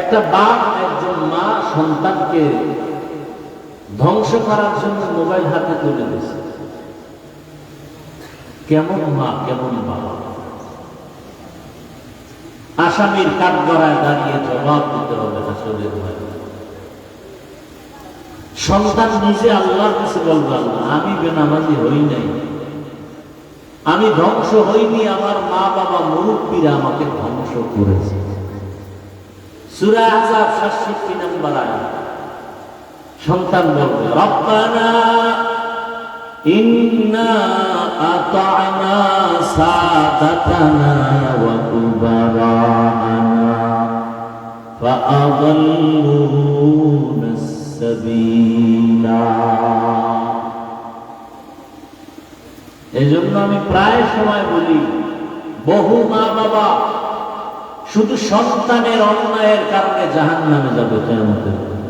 একটা বাপ একজন মা সন্তানকে ধ্বংস করার জন্য মোবাইল হাতে তুলে দিয়েছে। কেমন মা, কেমন বাবা! আসামির কাঠগড়ায় দাঁড়িয়ে জবাব দিতে হবে হাসরের মাঠে। সন্তান নিজে আল্লাহর কাছে বলবে, আল্লাহ আমি বেনামাজি হই নাই, আমি ধ্বংস হইনি, আমার মা বাবা মুরব্বীরা আমাকে ধ্বংস করেছে। সূরা আহজাব ৬৭ নম্বর আয়াত। সন্তান বলবে, রব্বানা ইন্না আতা'না সাদাতানা ওয়া কুবারানা ফাআযাল্লুনা সাবিলা। এজন্য আমি প্রায় সময় বলি, বহু মা বাবা শুধু সন্তানের অন্যায়ের কারণে জাহান্নামে যাবে কিয়ামতের দিন।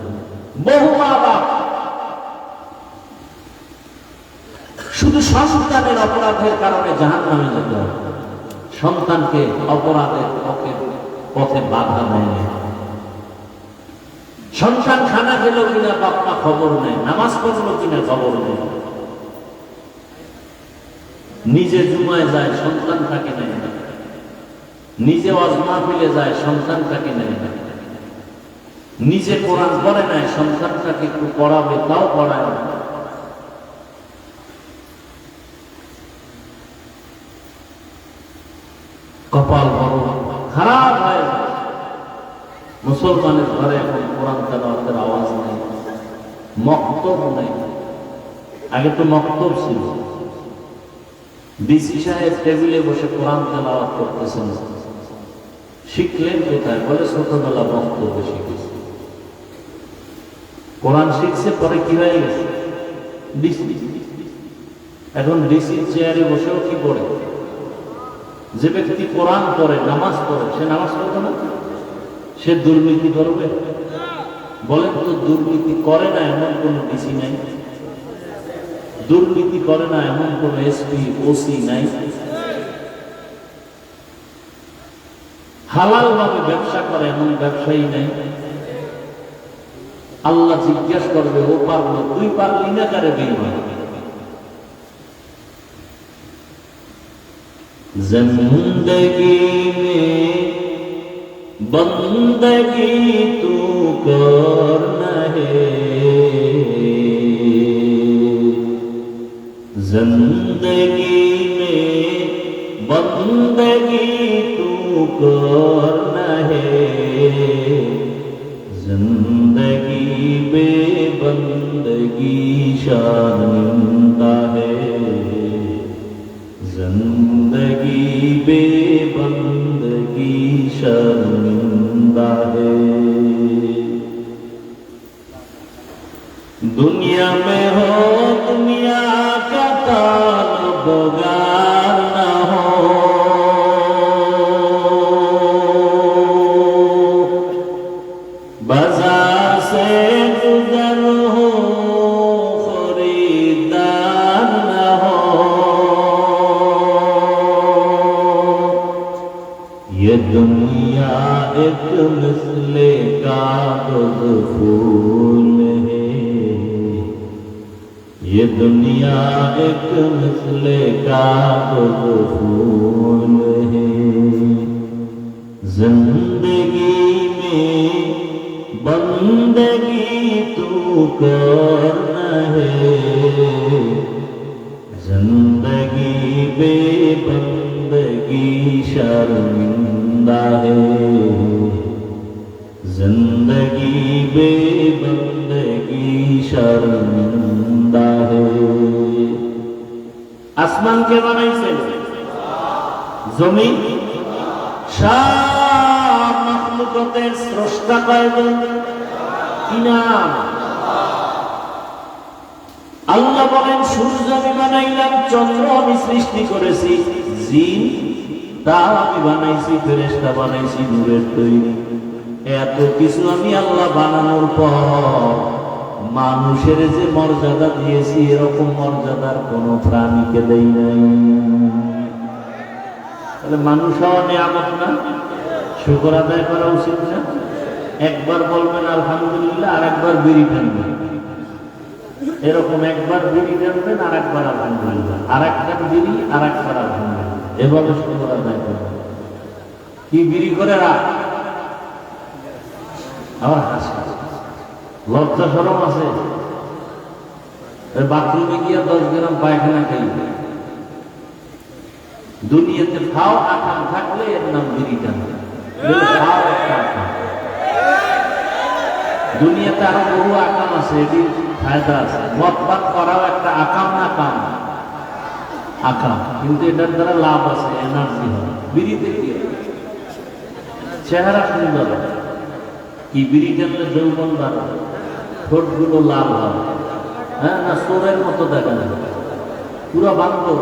বহু মা বাবা শুধু সন্তানের অপরাধের কারণে জাহান্নামে যেতে হবে। সন্তানকে অপরাধের পথে বাধা দেয়। সন্তান খানা খেল কিনা বাপ মা খবর নেই, নামাজ পড়লো কিনা খবর নেই, নিজে জুমায় যায় সন্তানটাকে নেয় না, নিজে ওয়াজ মাহফিলে যায় সন্তানটাকে নেয় না, নিজে কোরআন পড়ে নাই, সন্তানটাকে একটু পড়াবে তাও পড়ায় না। কপাল বড় খারাপ হয়। মুসলমানের ঘরে এখন কোরআন তেলাওয়াতের আওয়াজ নেই, মক্তব নেই। আগে তো মক্তব ছিল, ডিসি সাহেব টেবিলে বসে কোরআন তেলাওয়াত করতেছেন। শিখলেন কোথায়? বলে ছোটবেলা মক্তবে শিখেছে। কোরআন শিখছে, পরে কি হয়ে গেছে? ডিসি। এখন ডিসির চেয়ারে বসেও কি পড়ে? যে ব্যক্তি কোরআন পড়ে, নামাজ পড়ে, সে নামাজ পড়বে না? সে দুর্নীতি করবে? বলেন তো, দুর্নীতি করে না এমন কোন ডিসি নাই, দুর্নীতি করে না এমন কোন এসপি ওসি নাই, হালাল ভাবে ব্যবসা করে এমন ব্যবসায়ী নাই। আল্লাহ জিজ্ঞাসা করবে, ও পারলো, তুই পারলি না কারে বেঈমান? जिंदगी में बंदगी तू करना है, जिंदगी में बंदगी तू करना है, जिंदगी बेबंदगी शर्मिंदा है, जिंदगी बेबंदगी शर्मिंदा है। दुनिया में हो दुनिया का ताल्लुगार न हो, बाजार से गुजर हो खरीदार न हो, ये दुनिया एक मिसले कागज़ फूल है, ये दुनिया एक मिसले कागज़ फूल है, जिंदगी में बंदगी तू करना है, जिंदगी बेबंदगी शर्मिंदा है, जिंदगी बेबंदगी शर्मिंदा है। আসমান কে বানাইছেন? জমিন? সব মাখলুকাতের স্রষ্টা কয়জন? কি নাম? আল্লাহ বলেন, সূর্য আমি বানাইলাম, চন্দ্র আমি সৃষ্টি করেছি, জিন তাও আমি বানাইছি, ফেরেশতা বানাইছি নূরের তৈরি। এত কিছু আমি আল্লাহ বানানোর পর মানুষের যে মর্যাদা দিয়েছি, এরকম মর্যাদার কোন প্রাণীকে দেই নাই। তাহলে মানুষ হওয়া নিয়ামত না? শুকর আদায় করা উচিত না? একবার বলবেন আলহামদুলিল্লাহ, আর একবার বিড়ি টানবেন। এরকম একবার বিড়ি টানবেন, আর একবার আলহামদুলিল্লাহ, আর একবার বিড়ি, আর একবার আলহামদুলিল্লাহ, এভাবে শুরু করা যায়। কি বিড়ি করে রাখ, আবার হাসি, লজ্জা শরম আছে। বাথরুমে গিয়ে 10 গ্রাম পায়খানা খাইবে। দুনিয়াতে খাও আকাম থাকলে এর নাম বিড়ি টানবে। দুনিয়াতে আরো বহু আকাম আছে, এটির ফায়দা আছে। মদ পান করাও একটা আকাম না কাম? আকাম, কিন্তু এটার দ্বারা লাভ আছে, এনার্জি হয়। বিড়িতে কি চেহারা সুন্দর, কি বিড়ি টানলে যৌবন বাড়ে, ঠোঁটগুলো লাল হয়, হ্যাঁ না চোরের মতো দেখা যায়, পুরো বান্ধব।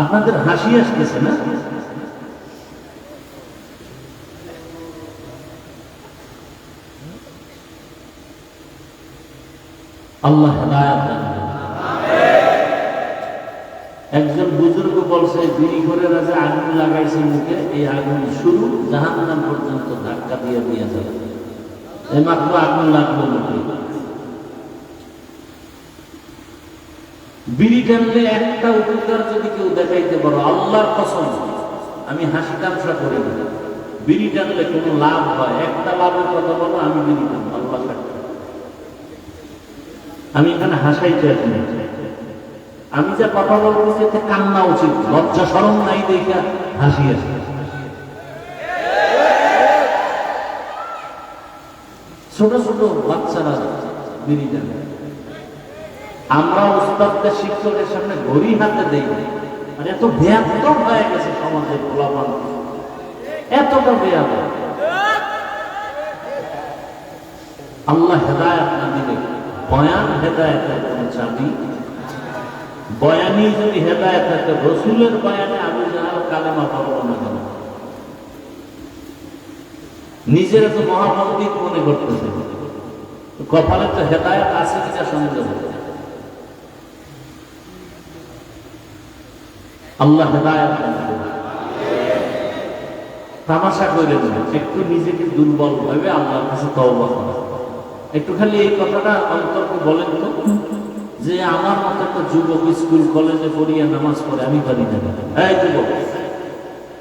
আপনাদের হাসি আসতেছে না? আল্লাহ হেদায়েত দান করুন। একজন বুজুর্গ বলছে, বিড়ি করে রাজা আগুন লাগাইছে মুখে, এই আগুন শুরু জাহান্নাম পর্যন্ত ধাক্কা দিয়ে নিয়ে যাবে। এই মাত্র আগুন লাগলো মুখে। বিড়ি টানলে একটা উপকার যদি কেউ দেখাইতে পারো, আল্লাহর কসম আমি হাসি তামসা করি না, বিড়ি টানলে কোনো লাভ হয়, একটা লাভের কথা বলো, আমি বিড়ি টানবো, আল্লাহ সাক্ষী। আমি এখানে হাসাইতে আসি না, আমি যা কথা বলতেছি এতে কান্না উচিত, লজ্জা শরম নাই দেখা হাসি আসে। ছোট ছোট বাচ্চারা বিড়ি টানে, আমরা উস্তাদদের শিক্ষকের সামনে ঘড়ি হাতে দেই, আর এত বেয়াদব হয়ে গেছে সমাজের ফলাফল, এতটা বেয়াদব। আল্লাহ হেদায়েত না দিলে বয়ান হেদায়েতের কোন চাবি। বয়ানি যদি হেদায়েত থাকে, রসুলের বয়ানে আবু জাহাল কালেমা পড়লো না কেন? নিজের তো মহাপণ্ডিত মনে করতেছে, কপালে তো হেদায়েত আছে কিনা সন্দেহ। আল্লাহ হেদায়েত দান করুন। তামাশা করে দেন, একটু নিজেকে দুর্বল ভাবে আল্লাহর কাছে তওবা করা। একটু খালি এই কথাটা অন্তরকে বলেন তো, যে আমার মতো একটা যুবক স্কুল কলেজে পড়িয়া নামাজ পড়ে, আমি পারি না। এই যুবক,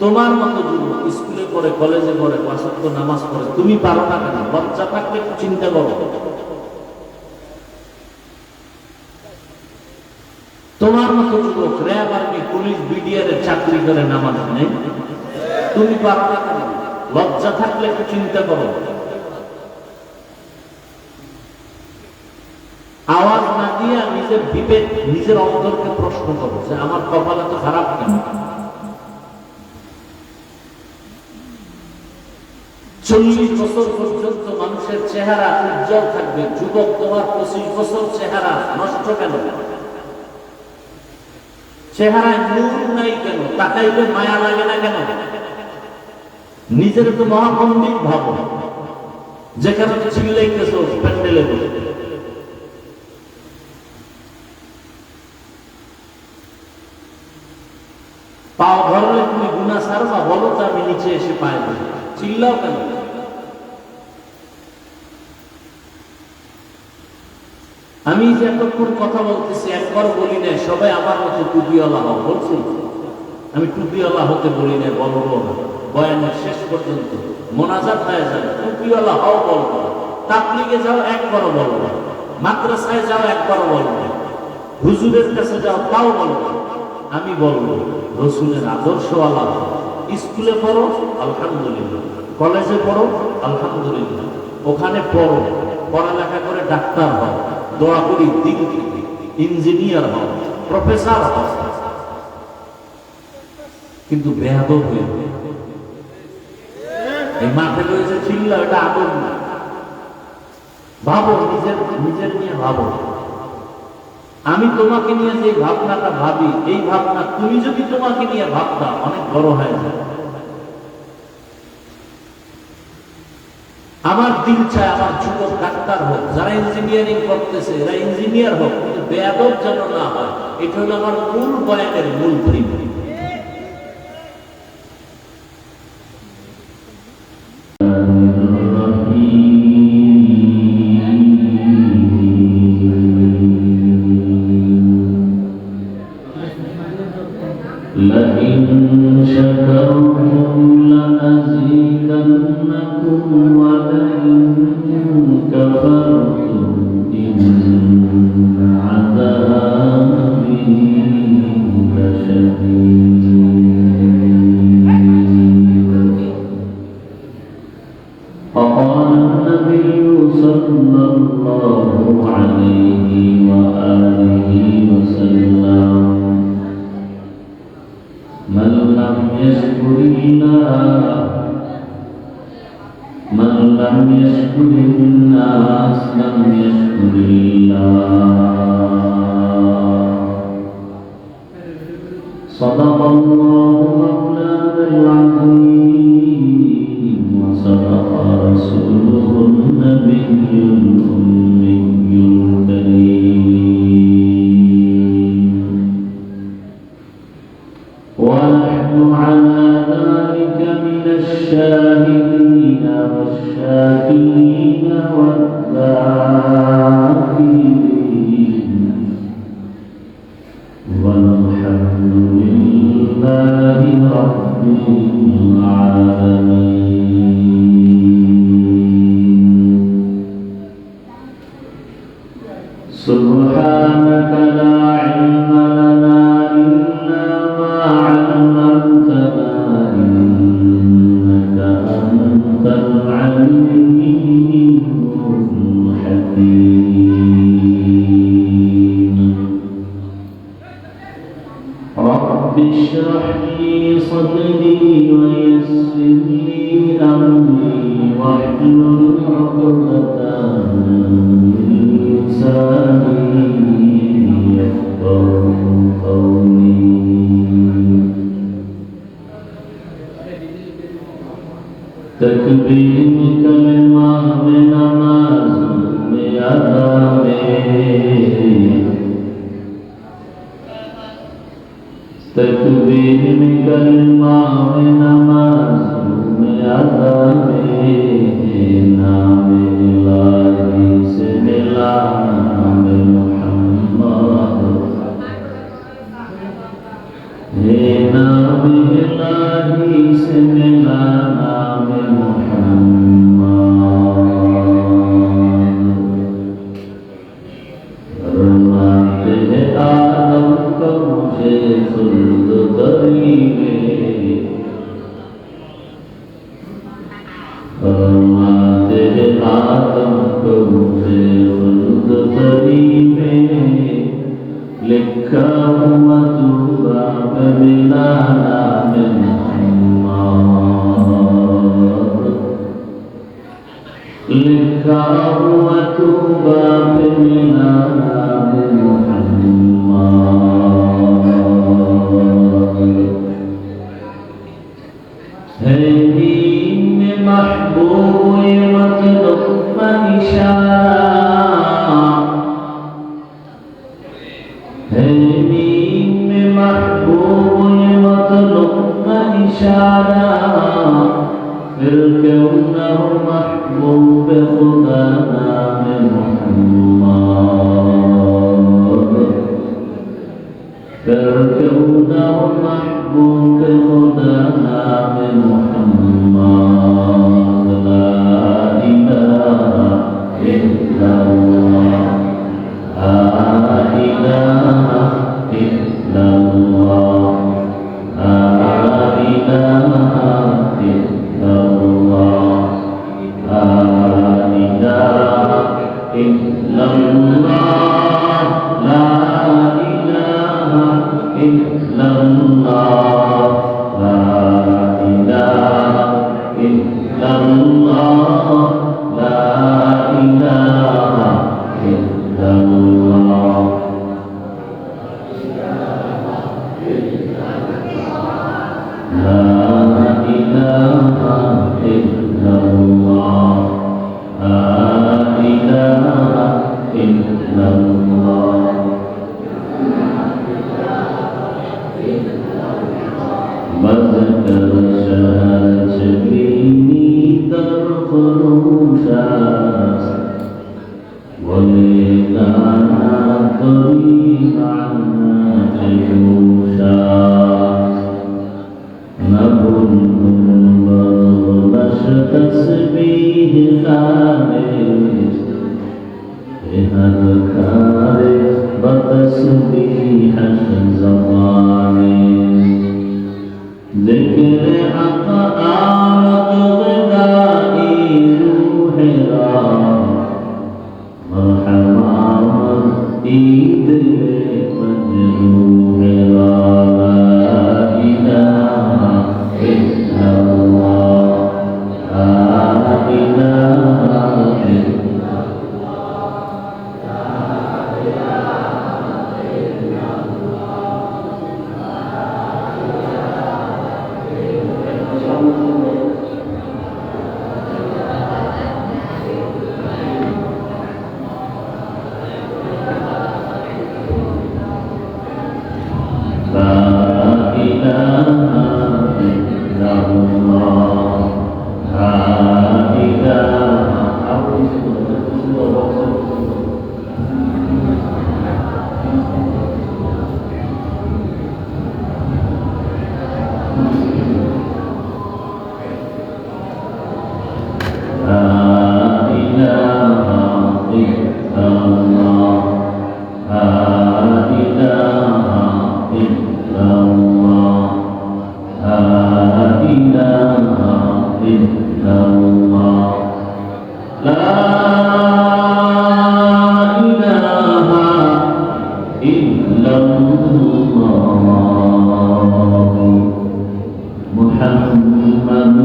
তোমার মতো যুবক স্কুলে পড়ে, কলেজে পড়ে, 5 ওয়াক্ত নামাজ পড়ে, তুমি পারো না কেন? বাচ্চা থাকলে একটু চিন্তা করো। তোমার মতো যুবক র্যাব, আর্মি, পুলিশ, বিডিআর এর চাকরি করে নামাজ নেই, তুমি পারো না কেন? লজ্জা থাকলে একটু চিন্তা করো। আওয়াজ না দিয়ে নিজের বিবেক, নিজের অন্তরকে প্রশ্ন করো যে আমার কপালে তো খারাপ কেন? 40 বছর পর্যন্ত মানুষের চেহারা উজ্জ্বল থাকবে, যুবক তোমার 25 বছর চেহারা নষ্ট কেন? চেহারায় নূর নাই কেন? তাকাইলে মায়া লাগে না কেন? নিজের তো মহাপণ্ডিত ভাবো, যেখানে চিল্লাইতেছো প্যান্ডেলে বসে। পাও ধরলে তুমি গুনাহ ছাড়বা, বলো তো আমি নিচে এসে পায়ে দেব, চিল্লাও কেন? আমি যে এতক্ষণ কথা বলতেছি একবার বলি না সবাই আমার মতো টুপিওয়ালা হও, বলছি? আমি টুপিওয়ালা হতে বলি না, বলবো না। বয়ানের শেষ পর্যন্ত মোনাজাত হয়ে যাবে, টুপিওয়ালা হও বলবো, তাবলীগে যাও একবারও বলবো, মাদ্রাসায় যাও একবারও বলবো, হুজুরের কাছে যাও তাও বলবো। আমি বলবো রসুলের আদর্শওয়ালা। স্কুলে পড়ো আলহামদুলিল্লাহ, কলেজে পড়ো আলহামদুলিল্লাহ, ওখানে পড়ো, পড়ালেখা করে ডাক্তার হও, দোয়া করি দিন থেকে ইঞ্জিনিয়ার হও, প্রফেসর হও, কিন্তু বেয়াদব হয়ে এই মাঠে রয়েছে চিল্লা, এটা আদর না। ভাবো, নিজের নিয়ে ভাবো। আমি তোমাকে নিয়ে যে ভাবনাটা ভাবি, এই ভাবনা তুমি যদি তোমাকে নিয়ে ভাবতা অনেক বড় হয়ে যায়। আমার দিল চায় আমার যুবক ডাক্তার হোক, যারা ইঞ্জিনিয়ারিং করতেছে এরা ইঞ্জিনিয়ার হোক, কিন্তু বেয়াদব যেন না হয়। এটা হলো আমার মূল বয়ানের মূল পরিমাণ। لئن شكرتم لأزيدنكم ولئن كفرتم إن عذابي لشديد. فقال النبي صلى الله عليه وآله وسلم: من لم يشكر الناس لم يشكر الله. صدق الله مولانا العظيم وصدق رسوله النبي الأمي الكريم، ونحن على ذلك من الشاهدين والشاكرين والذاكرين، والحمد لله رب العالمين. سبحانك لا علم لنا إلا ما علمتنا إنك أنت العليم الحكيم. رب اشرح لي صدري ويسر لي أمري واحلل عقدة من لساني يفقهوا قولي. تکبیر کلمہ میں نماز میں ادا میں، تکبیر میں کلمہ میں نماز میں ادا میں، نام الہی سے ملا نام محمد، ہے نام الہی سے ملا نام محمد. فرماتے ہیں آدم کو مجھے خلد قریبے، فرماتے ہیں آدم کو مجھے خلد قریبے، لکھا ہوا تو باب بلا نام محمد، لکھا ہوا تو باب بلا نام محمد. ہے دین محبوب مطلب اشارہ، ہے دین محبوب مطلب اشارہ، پھر کیوں نہ ہو محبوب خدا نام محمد، پھر کیوں نہ ہو محبوب خدا نام محمد. لا الہ الا اللہ، لا الہ الا اللہ، لا الہ الا اللہ، لا الہ الا اللہ، لا الہ الا اللہ، لا الہ الا اللہ، لا الہ الا اللہ. ولنا طريق عنا جيوشا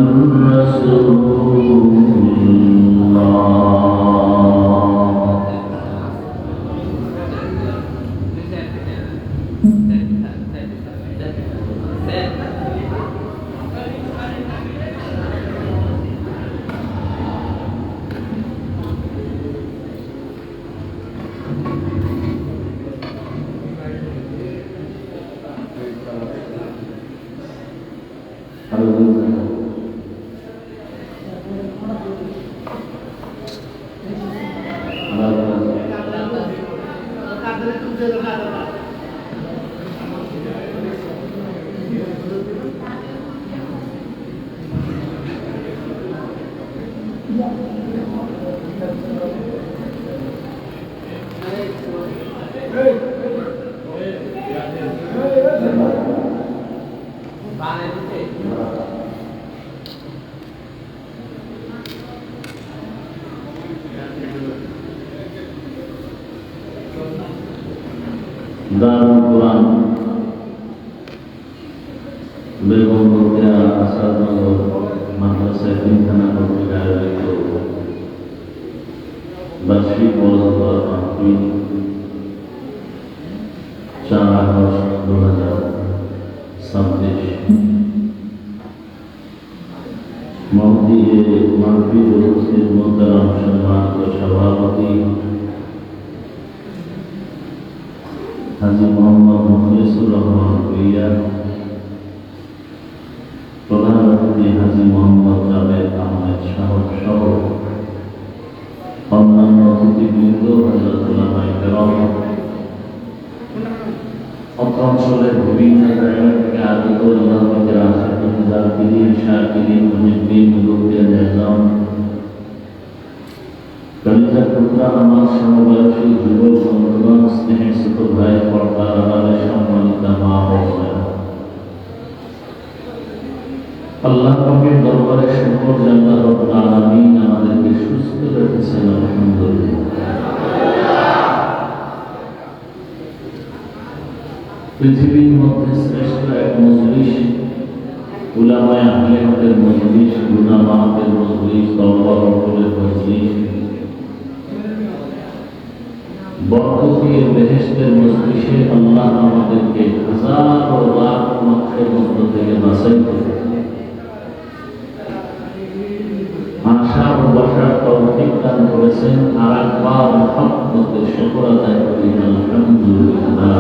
رسول الله দারুল কোরআন বেগম রোকেয়া আসাদনগর মাদ্রাসায় তিনখানা কর্তৃক আয়োজিত বার্ষিক বড় মাহফিল 4 আগস্ট 2026 মহদিয়ে মাহফিল উপস্থিত মোহতারাম সম্মানিত সভাপতি হাজী মোহাম্মদ মুখলিসুর রহমান ভূঁইয়া, প্রধান অতিথি হাজী মোহাম্মদ জাভেদ আহমেদ সাহর সহ অন্যান্য অতিথিবৃন্দ, হযরত উলামায়ে কেরাম, অত্র অঞ্চলের বিভিন্ন জায়গা থেকে আগত আল্লাহর আশিকিন, জাকিরিন, শাকিরিন, মুহিব্বিন, মুরব্বিয়ান ইসলাম, কলিজার টুকরা আমার সমবয়সী যুবক বন্ধুগণ, স্নেহের ছোট ভাই, পর্দার আড়ালে সম্মানিত মা ও বোনেরা, আল্লাহ পাকের দরবারে শুকর যে আল্লাহ রাব্বুল আলামিন আমাদেরকে সুস্থ রেখেছেন, আলহামদুলিল্লাহ। পৃথিবীর মধ্যে শ্রেষ্ঠ এক মজলিস, উলামায়ে আহলে হকের মজলিস, গুনামাহদের মজলিস, তওবা কবুলের মজলিস, বরকতের বেহেশতের মজলিসে আল্লাহ আমাদেরকে হাজার ও লাখ মানুষের মধ্য থেকে বাছাই করে আশা ও বসার তৌফিক দান করেছেন। আর একবার মুহাম্মদের শুকর আদায় করি, আলহামদুলিল্লাহ।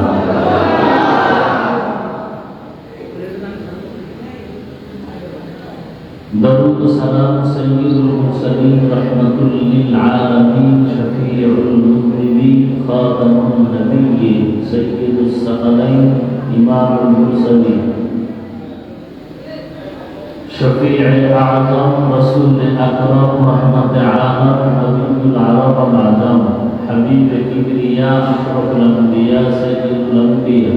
দরুদ ও সালাম সাইয়্যিদুল মুরসালিন রাহমাতুল লিল আলামিন শফিউল মুযনিবিন খাতামুন নবিয়্যিন সাইয়্যিদুস সাকালাইন ইমামুল মুরসালিন শফিউল আযম রাসূল আকরাম রাহমাতে আলাম হাবিবুল আরব ওয়াল আজম হাবিবে কিবরিয়া আশরাফুল আম্বিয়া সাইয়্যিদুল আম্বিয়া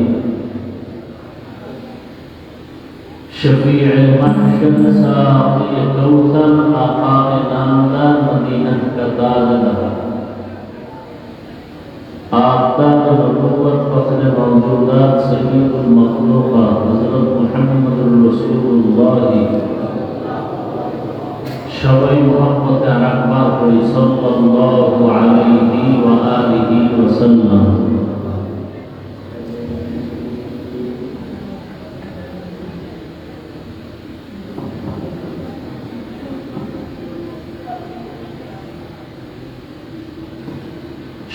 شفيع المحشر ساقي كوثر آقا نامدار مدینہ کا تاجدار آفتاب نبوت فخر موجودات سید المخلوقات حضرت محمد رسول اللہ সবাই মুহাম্মদে আরেকবার পড়ি সাল্লাল্লাহু আলাইহি ওয়া আলিহি ওয়াসাল্লাম।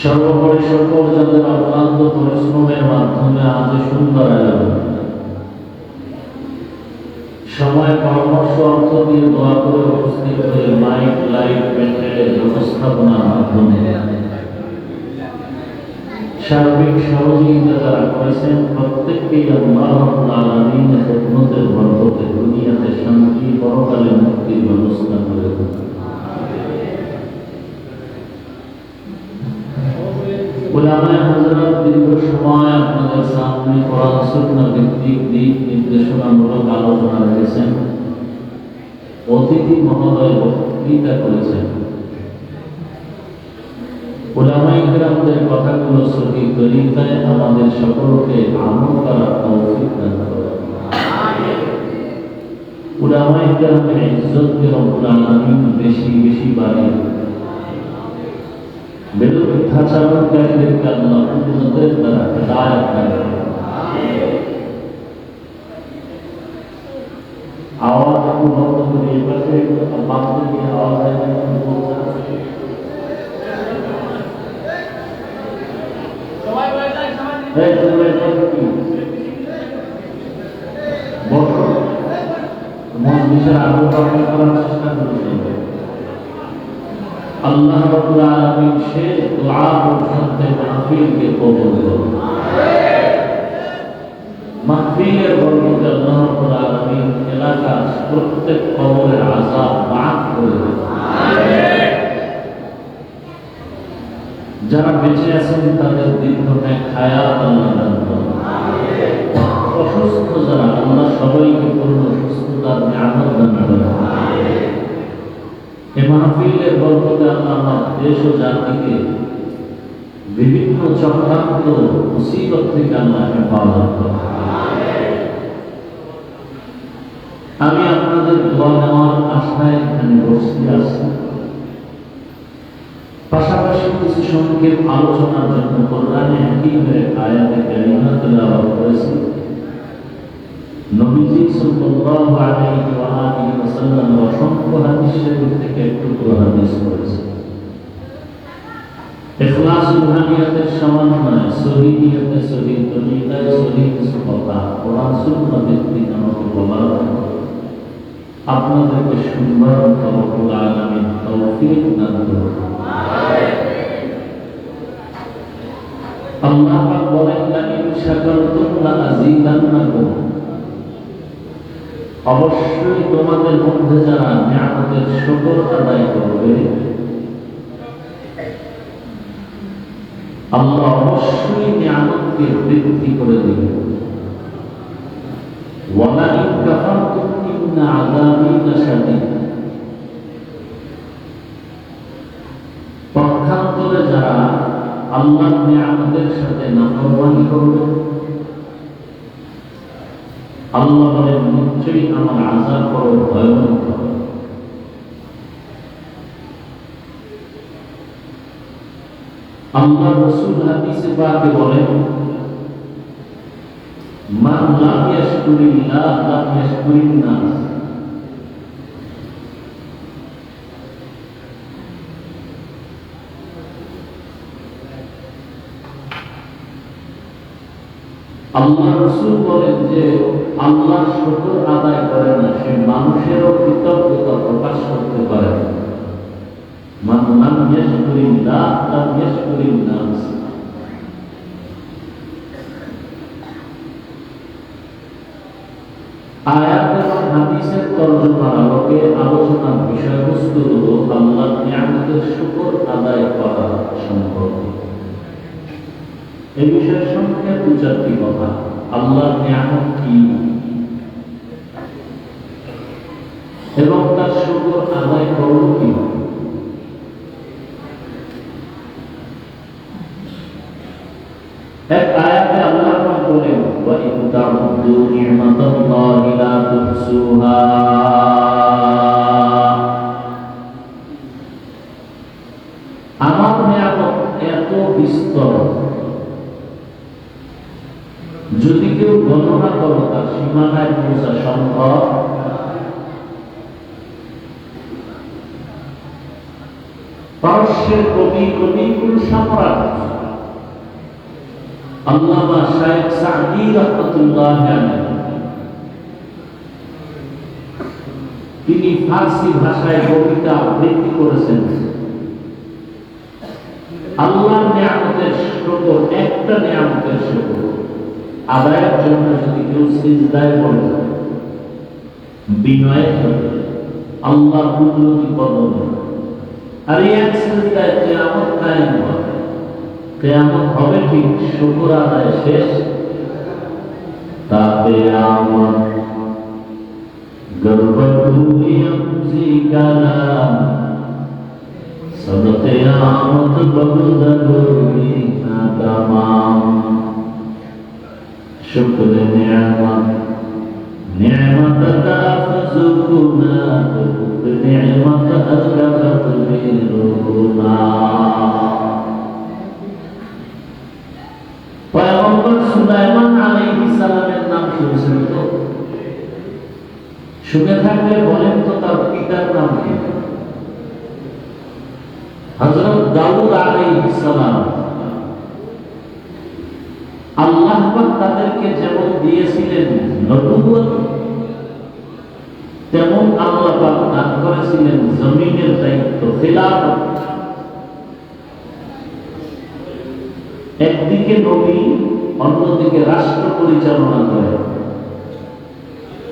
সর্বোপরি সকল যাদের অক্লান্ত পরিশ্রমের মাধ্যমে আজ সুন্দর আয়োজন, সময় পরামর্শ অর্থ দিয়ে দোয়া করে উপস্থিত হয়ে মাইক লাইট প্যান্ডেলের ব্যবস্থাপনার মাধ্যমে সার্বিক সহযোগিতা যারা করেছেন প্রত্যেককেই আল্লাহ রাব্বুল আলামিনের খিদমতের বরকতে দুনিয়াতে শান্তি, পরকালে মুক্তির ব্যবস্থা করে দেন। উলামায়ে হযরত দীর্ঘ সময় আপনাদের সামনে কোরআন সুন্নাহ ভিত্তিক দিক নির্দেশনামূলক আলোচনা রেখেছেন। অতিথি মহোদয় বক্তৃতা করেছেন। উলামায়ে কেরামদের কথাগুলো সঠিক তরিকায় আমাদের সকলকে আমল করার তৌফিক দান করেন। উলামায়ে কেরামের ইজ্জতকে রব্বুল আলামিন বেশি বেশি বাড়িয়ে মিথ্যাচারণকারীদেরকে আল্লাহ উন্নতের দ্বারা হেদায়েত দান করেন। আওয়াজ একটু বন্ধ করে এপাশে বাঁধতে গিয়ে আওয়াজ হয় না, আল্লাহ রাব্বুল আলামিন শেষ দোয়া পর্যন্ত মাহফিলকে কবুল করুন। মাহফিলের বরকতে আল্লাহ রাব্বুল আলামিন এলাকার প্রত্যেক কবরের আযাব মাফ করে দেন। যারা বেঁচে আছেন তাদের দীর্ঘমেয়াদী হায়াত আল্লাহ দান করুন। অসুস্থ যারা আল্লাহ সবাইকে পূর্ণ সুস্থতার নিয়ামত দান করুন। এই মাহফিলের বরকতে আল্লাহ আমার দেশ ও জাতিকে বিভিন্ন চক্রান্ত মুসিবত থেকে আল্লাহ হেফাজত করুন। আমি আপনাদের দোয়া নেওয়ার আশায় এখানে বসে আছি। পাশাপাশি কিছু সংক্ষেপ আলোচনার জন্য কোরআনে হাকীমের আয়াতে কারিমা তেলাওয়াত করেছি। নবীজি সাল্লাল্লাহু আলাইহি ওয়া আলিহি ওয়াসাল্লাম অসংখ্য হাদিস শরীফ থেকে একটু হাদিস করেছেন। ইখলাসুল হানিয়াতের সমন্বয় সহিহিয়াতে সহিহ তরিকায় সহিহ কিছু কথা কোরআন সুন্নাহ ভিত্তিক আমাকে বলার আপনাদেরকে শুনবার রব্বুল আলামিন তৌফিক দান করুন। আল্লাহ পাক বলেন লা ইন শাকারতুম লা আযীদান্নাকুম, অবশ্যই তোমাদের মধ্যে যারা নিয়ামতের শুকর আদায় করবে আল্লাহ অবশ্যই নিয়ামতকে বৃদ্ধি করে দিবেন। ওয়ালা ইন কাফারতুম ইন্না আযাবি লাশাদীদ, পক্ষান্তরে যারা আল্লাহর নিয়ামতের সাথে নাফরমানি করবে আল্লাহ বলেন নিশ্চয়ই আমার আযাব বড় ভয়ঙ্কর। আল্লাহ রাসূল হাদিসে পাকে বলেন মান লাম ইয়াশকুরিল্লাহ লাম ইয়াশকুরিন নাস, আল্লাহ রাসূল বলেন যে আল্লাহর শুকর আদায় করে না সে মানুষেরও কৃতজ্ঞতা প্রকাশ করতে পারে না। মান লাম ইয়াশকুরিল্লাহ লাম ইয়াশকুরিন নাস। আয়াত এবং হাদিসের তরজমার আলোকে আলোচনার বিষয়বস্তু হলো আল্লাহর নিয়ামতের শুকর আদায় করা সম্পর্কে। এই বিষয়ে সংক্ষেপ দু চারটি কথা। আল্লাহর নিয়ামত কি এবং তার শুকর আদায় করব কি। এক আয়াতে আল্লাহ পাক বলেন ওয়া ইন তা'উদ্দু নি'মাতাল্লাহি লা তুহসুহা, আমার নিয়ামত এত বিস্তর যদি কেউ গণনা করো তার সীমানায় পৌঁছা সম্ভব। পারস্যের কবি কবিকুল সম্রাট আল্লামা শাইখ সাঈদী রাহমাতুল্লাহ আলাইহি তিনি ফার্সি ভাষায় কবিতা আবৃত্তি করেছেন। আল্লাহর নিয়ামতের শুকর, একটা নিয়ামতের শুকর আদায়ের জন্য যদি কেউ সিজদায় পড়ে বিনয়ে আল্লাহর কুদরতি কদম, আর এই এক সিজদায় কিয়ামত কায়েম হবে। কিয়ামত হবে ঠিক শুকর আদায় শেষ, তাতে আমার গর্বতুলিয়মজি কালাম সদতে আমত বগদগুলি না তামাম। शुक्र नियामत नियामत का ترزقنا تذق نعمتك فتغفرنا পয়গম্বর সুলাইমান আলাইহিস সালামের নাম শুনছেন তো? শুনে থাকলে বলেন তো তার পিতার নাম কি? হযরত দাউদ আলাইহিস সালাম। আল্লাহ পাক তাদেরকে যেমন দিয়েছিলেন নবুয়ত, তেমন আল্লাহ পাক দান করেছিলেন জমিনের দায়িত্ব, খিলাফত। একদিকে নবী, অন্যদিকে রাষ্ট্র পরিচালনা করে।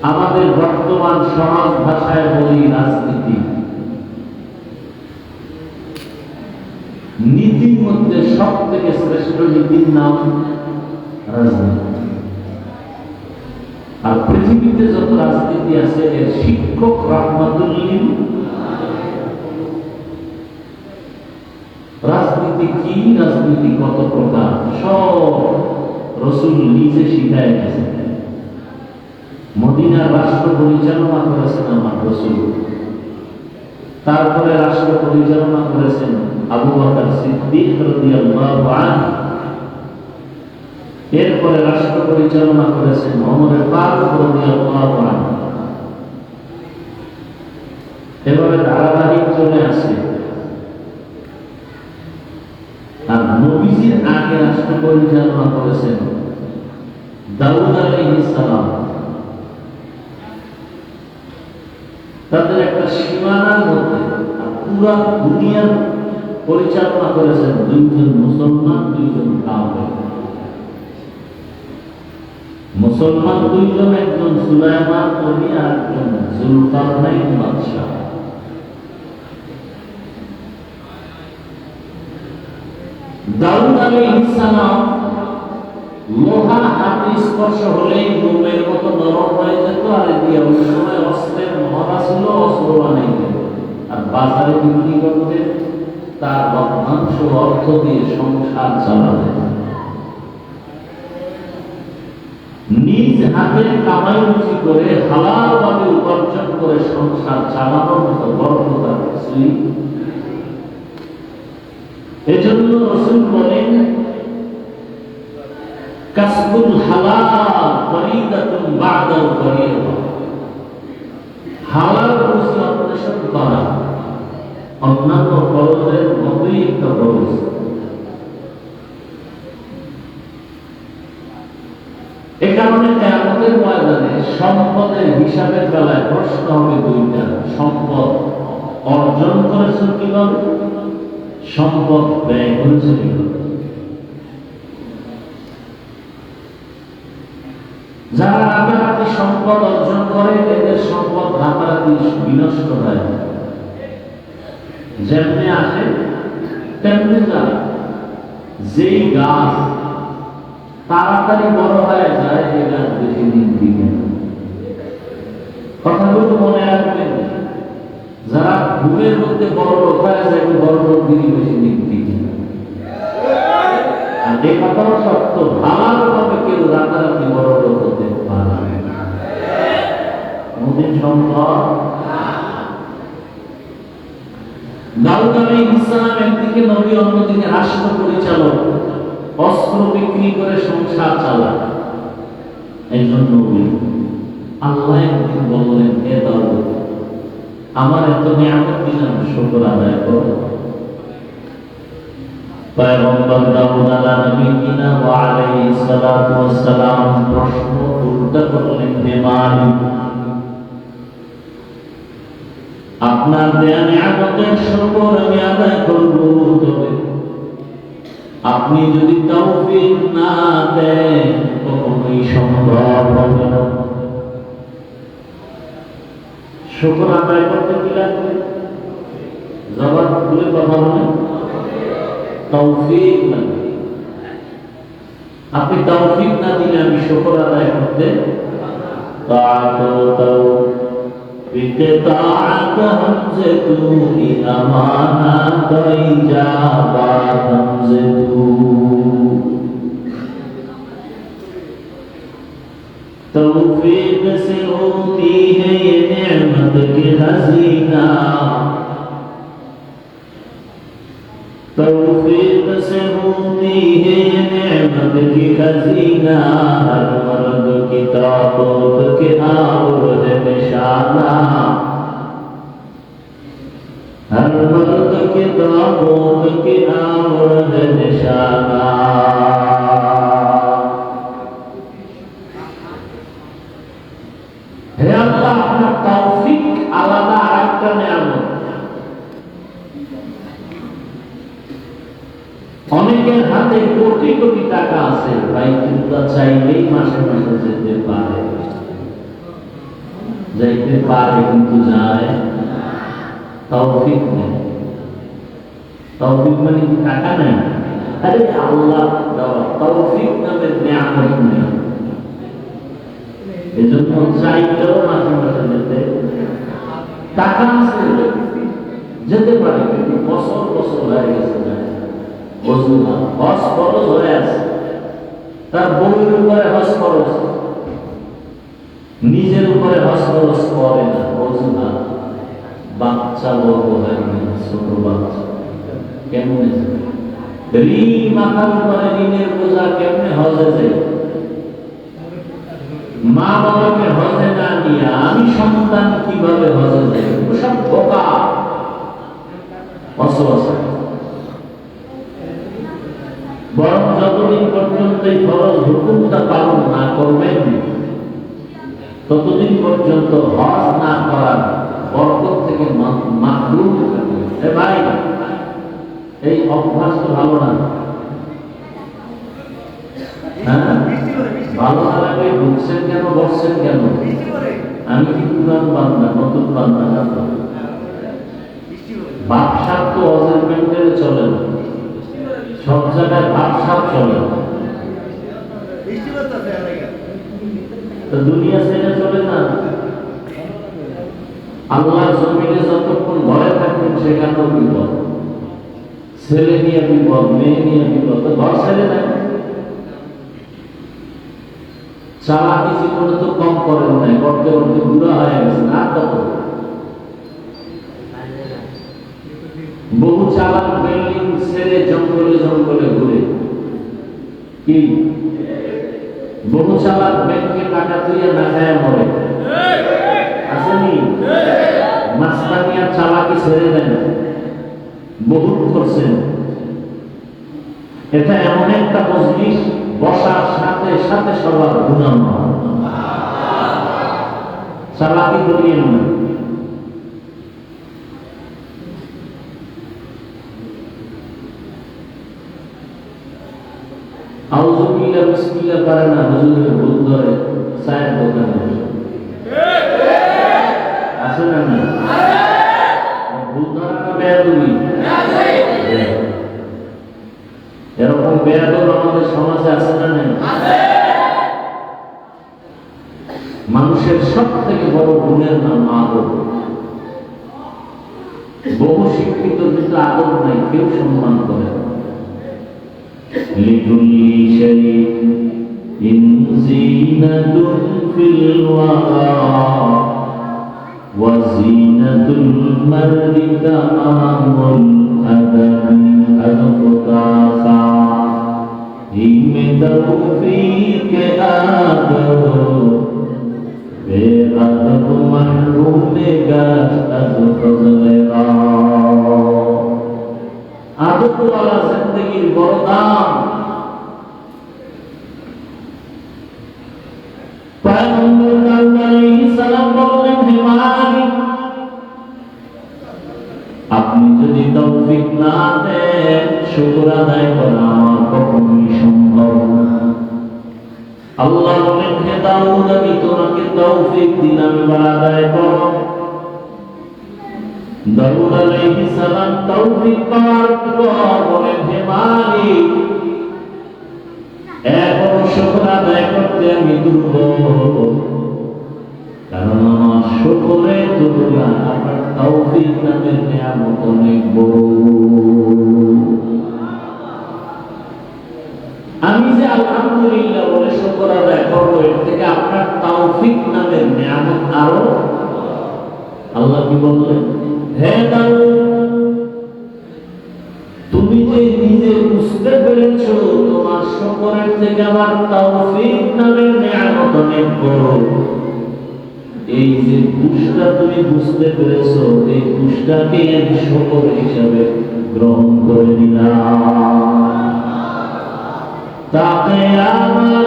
আমাদের বর্তমান সমাজ ভাষায় বলি রাজনীতি। নীতির মধ্যে সব থেকে শ্রেষ্ঠ নীতির নাম রাজনীতি। আর পৃথিবীতে যত রাজনীতি আছে এর শিক্ষক রাহমাতুল লিল। রাজনীতি কি, রাজনীতি কত প্রকার, সব রাসূল নিজে শিখায় গেছেন। মদিনার রাষ্ট্র পরিচালনা করেছেন আমার রাসূল। তারপরে রাষ্ট্র পরিচালনা করেছেন আবু বকর সিদ্দিক রাদিয়াল্লাহু আনহু। এরপরে রাষ্ট্র পরিচালনা করেছেন ওমর ফারুক রাদিয়াল্লাহু আনহু। এভাবে ধারাবাহিক চলে আসছে। আর নবীজির আগে রাষ্ট্র পরিচালনা করেছেন দাউদ আলাইহিস সালাম। তাদের একটা সীমানার মধ্যে পুরা দুনিয়ার পরিচালনা করেছেন দুইজন মুসলমান, দুইজন কাফের। মুসলমান দুইজন, একজন সুলাইমান নবী আর একজন যুলকারনাইন বাদশা। দাউদ আলাইহিস সালাম লোহা হাতে স্পর্শ হলেই মোমের মতো নরম হয়ে যেত, আর দিয়ে ওই সময় অস্ত্রের মহড়া ছিল, অস্ত্র বানাইতেন আর বাজারে বিক্রি করতেন। তার লভ্যাংশ অর্থ দিয়ে সংসার চালাতেন। নিজ হাতে কামাই রুজি করে হালাল ভাবে উপার্জন করে সংসার চালানোর মতো বরকত আর কিছুই। এজন্য রাসূল বলেন কাসবুল হালাল ফরিদাতুন বা'দাল ফরিদা। হালাল রুজি অন্বেষণ করা অন্যান্য ফরজের মতোই একটা ফরজ। এ কারণে কিয়ামতের ময়দানে সম্পদের হিসাবের বেলায় প্রশ্ন হবে দুইটা। সম্পদ অর্জন করেছ কিভাবে, সম্পদ ব্যয় করেছ কিভাবে। যারা রাতারাতি সম্পদ অর্জন করে এদের সম্পদ রাতারাতি বিনষ্ট হয়। যেমনি আসে তেমনি যায়। যেই গাছ তাড়াতাড়ি বড় হয়ে যায় এই গাছ বেশি দিন টিকে না। কথাগুলো মনে রাখবেন। যারা ঘুমের মধ্যে বড় লোক হয়ে যায় বড় লোকদেরই বেশি দিন টিকে না। আর এই কথাও সত্য, হালাল ভাবে কেউ রাতারাতি বড় লোক হতে পারে না। কোনদিন সম্ভব। দাউদ আলাইহিস সালাম একদিকে নবী, অন্যদিকে রাষ্ট্র পরিচালক। অস্ত্র বিক্রি করে সংসার চালায় একজন নবী। আল্লাহ একদিন বললেন, হে দাউদ, আমার এত নিয়ামত দিলাম, শুকর আদায় করো। পয়গম্বর দাউদ আলাইহিস সালাতু ওয়াস সালাম প্রশ্ন উল্টা করলেন, হে মালিক, আপনার দেয়া নিয়ামতের শুকর আমি আদায় করব, তবে আপনি যদি তৌফিক না দেন কখনোই সম্ভব হবে না। শুকর আদায় করতে কি লাগবে? জবান খুলে কথা বলেন, তৌফিক লাগবে। আপনি তৌফিক না দিলে আমি শুকর আদায় করতে بقطاعة همزة أمانة إجابة همزة توفیق سے ہوتی ہے یہ खजीना तौफीक से होती है नेमत की खजीना हर मर्द की ताकत के आवरद निशाना हर मर्द की ताकत के आवरद निशाना हे अल्लाह अपना तौफीक आलादा आरेकटा नेमत অনেকের হাতে কোটি কোটি টাকা আছে বাইতুল্লাহ চাইলেই মাসে মাসে যেতে পারে কিন্তু যায় তৌফিক নেই তৌফিক মানে টাকা নেই আরে আল্লাহ দেওয়া তৌফিক নামের নিয়ামত নেই এজন্য চাইলেও মাসে মাসে যেতে টাকা আছে যেতে পারে কিন্তু বছর বছর হয়ে গেছে অজুহাত হজ ফরজ হয়ে আছে তার বউয়ের উপরে হজ ফরজ নিজের উপরে হজ ফরজ করে না অজুহাত বাচ্চা বড় হয় না ছোট বাচ্চা কেমনে ঋণ মাথার উপরে ঋণের বোঝা কেমনে হজে যায় মা বাবাকে হজে না নিয়ে আমি সন্তান কিভাবে হজে যাই সব বোকা অসুবিধা বরং যতদিন পর্যন্ত এই ফরজ হুকুমটা পালন না করবেন ততদিন পর্যন্ত হজ না করার বরকত থেকে মাহরুম থাকবেন ভাই এই অভ্যাস তো ভালো না হ্যাঁ ভালো না লাগলে ঢুকছেন কেন বসছেন কেন আমি কি পুরান বান্দা নতুন বান্দা না বাপসাপ তো হজের মেন্টালে চলে না সব জায়গায় ভাবসাব চলে দুনিয়া ছেড়ে চলে না আল্লাহর জমিনে যতক্ষণ ঘরে থাকবেন সেখানেও বিপদ ছেলে নিয়ে বিপদ মেয়ে নিয়ে বিপদ ঘর ছেড়ে দেয় চালাকি জীবনে তো কম করেন নাই করতে করতে বুড়া হয়ে গেছে না কত বহু চালাক বিল্ডিং ছেড়ে জঙ্গলে জঙ্গলে ঘুরে কি বহু চালাক ব্যাংকে টাকা তুলে না খায় মরে আসেনি মাস্তানিয়া চালাকি ছেড়ে দেন বহুত করছেন এটা এমন একটা মজলিস বসার সাথে সাথে সবার গুনাহ চালাকি করিয়েন না আউযুবিল্লাহ বিসমিল্লাহ পারে না হুজুরের ভুল ধরে চায়ের দোকানে আছে না না ভুল ধরা না বেয়াদবি এরকম বেয়াদব আমাদের সমাজে আছে না নাই মানুষের সব থেকে বড় গুণের নাম আদব বহু শিক্ষিত কিন্তু আদব নাই কেউ সম্মান করে না لكل شيء زينة في الورى وزينة المرء تمام الأدب أذقاها هم توفيق آدم بأدب محروم گشت از فضل را আদব ওয়ালা জিন্দেগির বড় দাম পয়গম্বর আলাইহিস সালাম বললেন হে মালিক আপনি যদি তৌফিক না দেন শুকর আদায় করা আমার কখনোই সম্ভব না আল্লাহ বলেন হে দাউদ আমি তোমাকে তৌফিক দিলাম এবার আদায় করো দাউদ আলাইহিস সালাম তৌফিক পাওয়ার পর বলেন হে মালিক এখনো শুকর আদায় করতে আমি দুর্বল কারণ আমার শুকরের তুলনায় আপনার তৌফিক নামের নিয়ামত অনেক বড় আমি যে আলহামদুলিল্লাহ বলে শুকর আদায় করবো এর থেকে আপনার তৌফিক নামের নিয়ামত আরো আল্লাহ কি বললেন? হে দাউদ, তুমি যে নিজে বুঝতে পেরেছো তোমার শুকরের থেকে আমার তাওফীক নামের নিয়ামত অনেক বড়, এই যে বুঝটা তুমি বুঝতে পেরেছো, এই বুঝটাকে আমি শুকর হিসাবে গ্রহণ করে নিলাম। তাকে আমার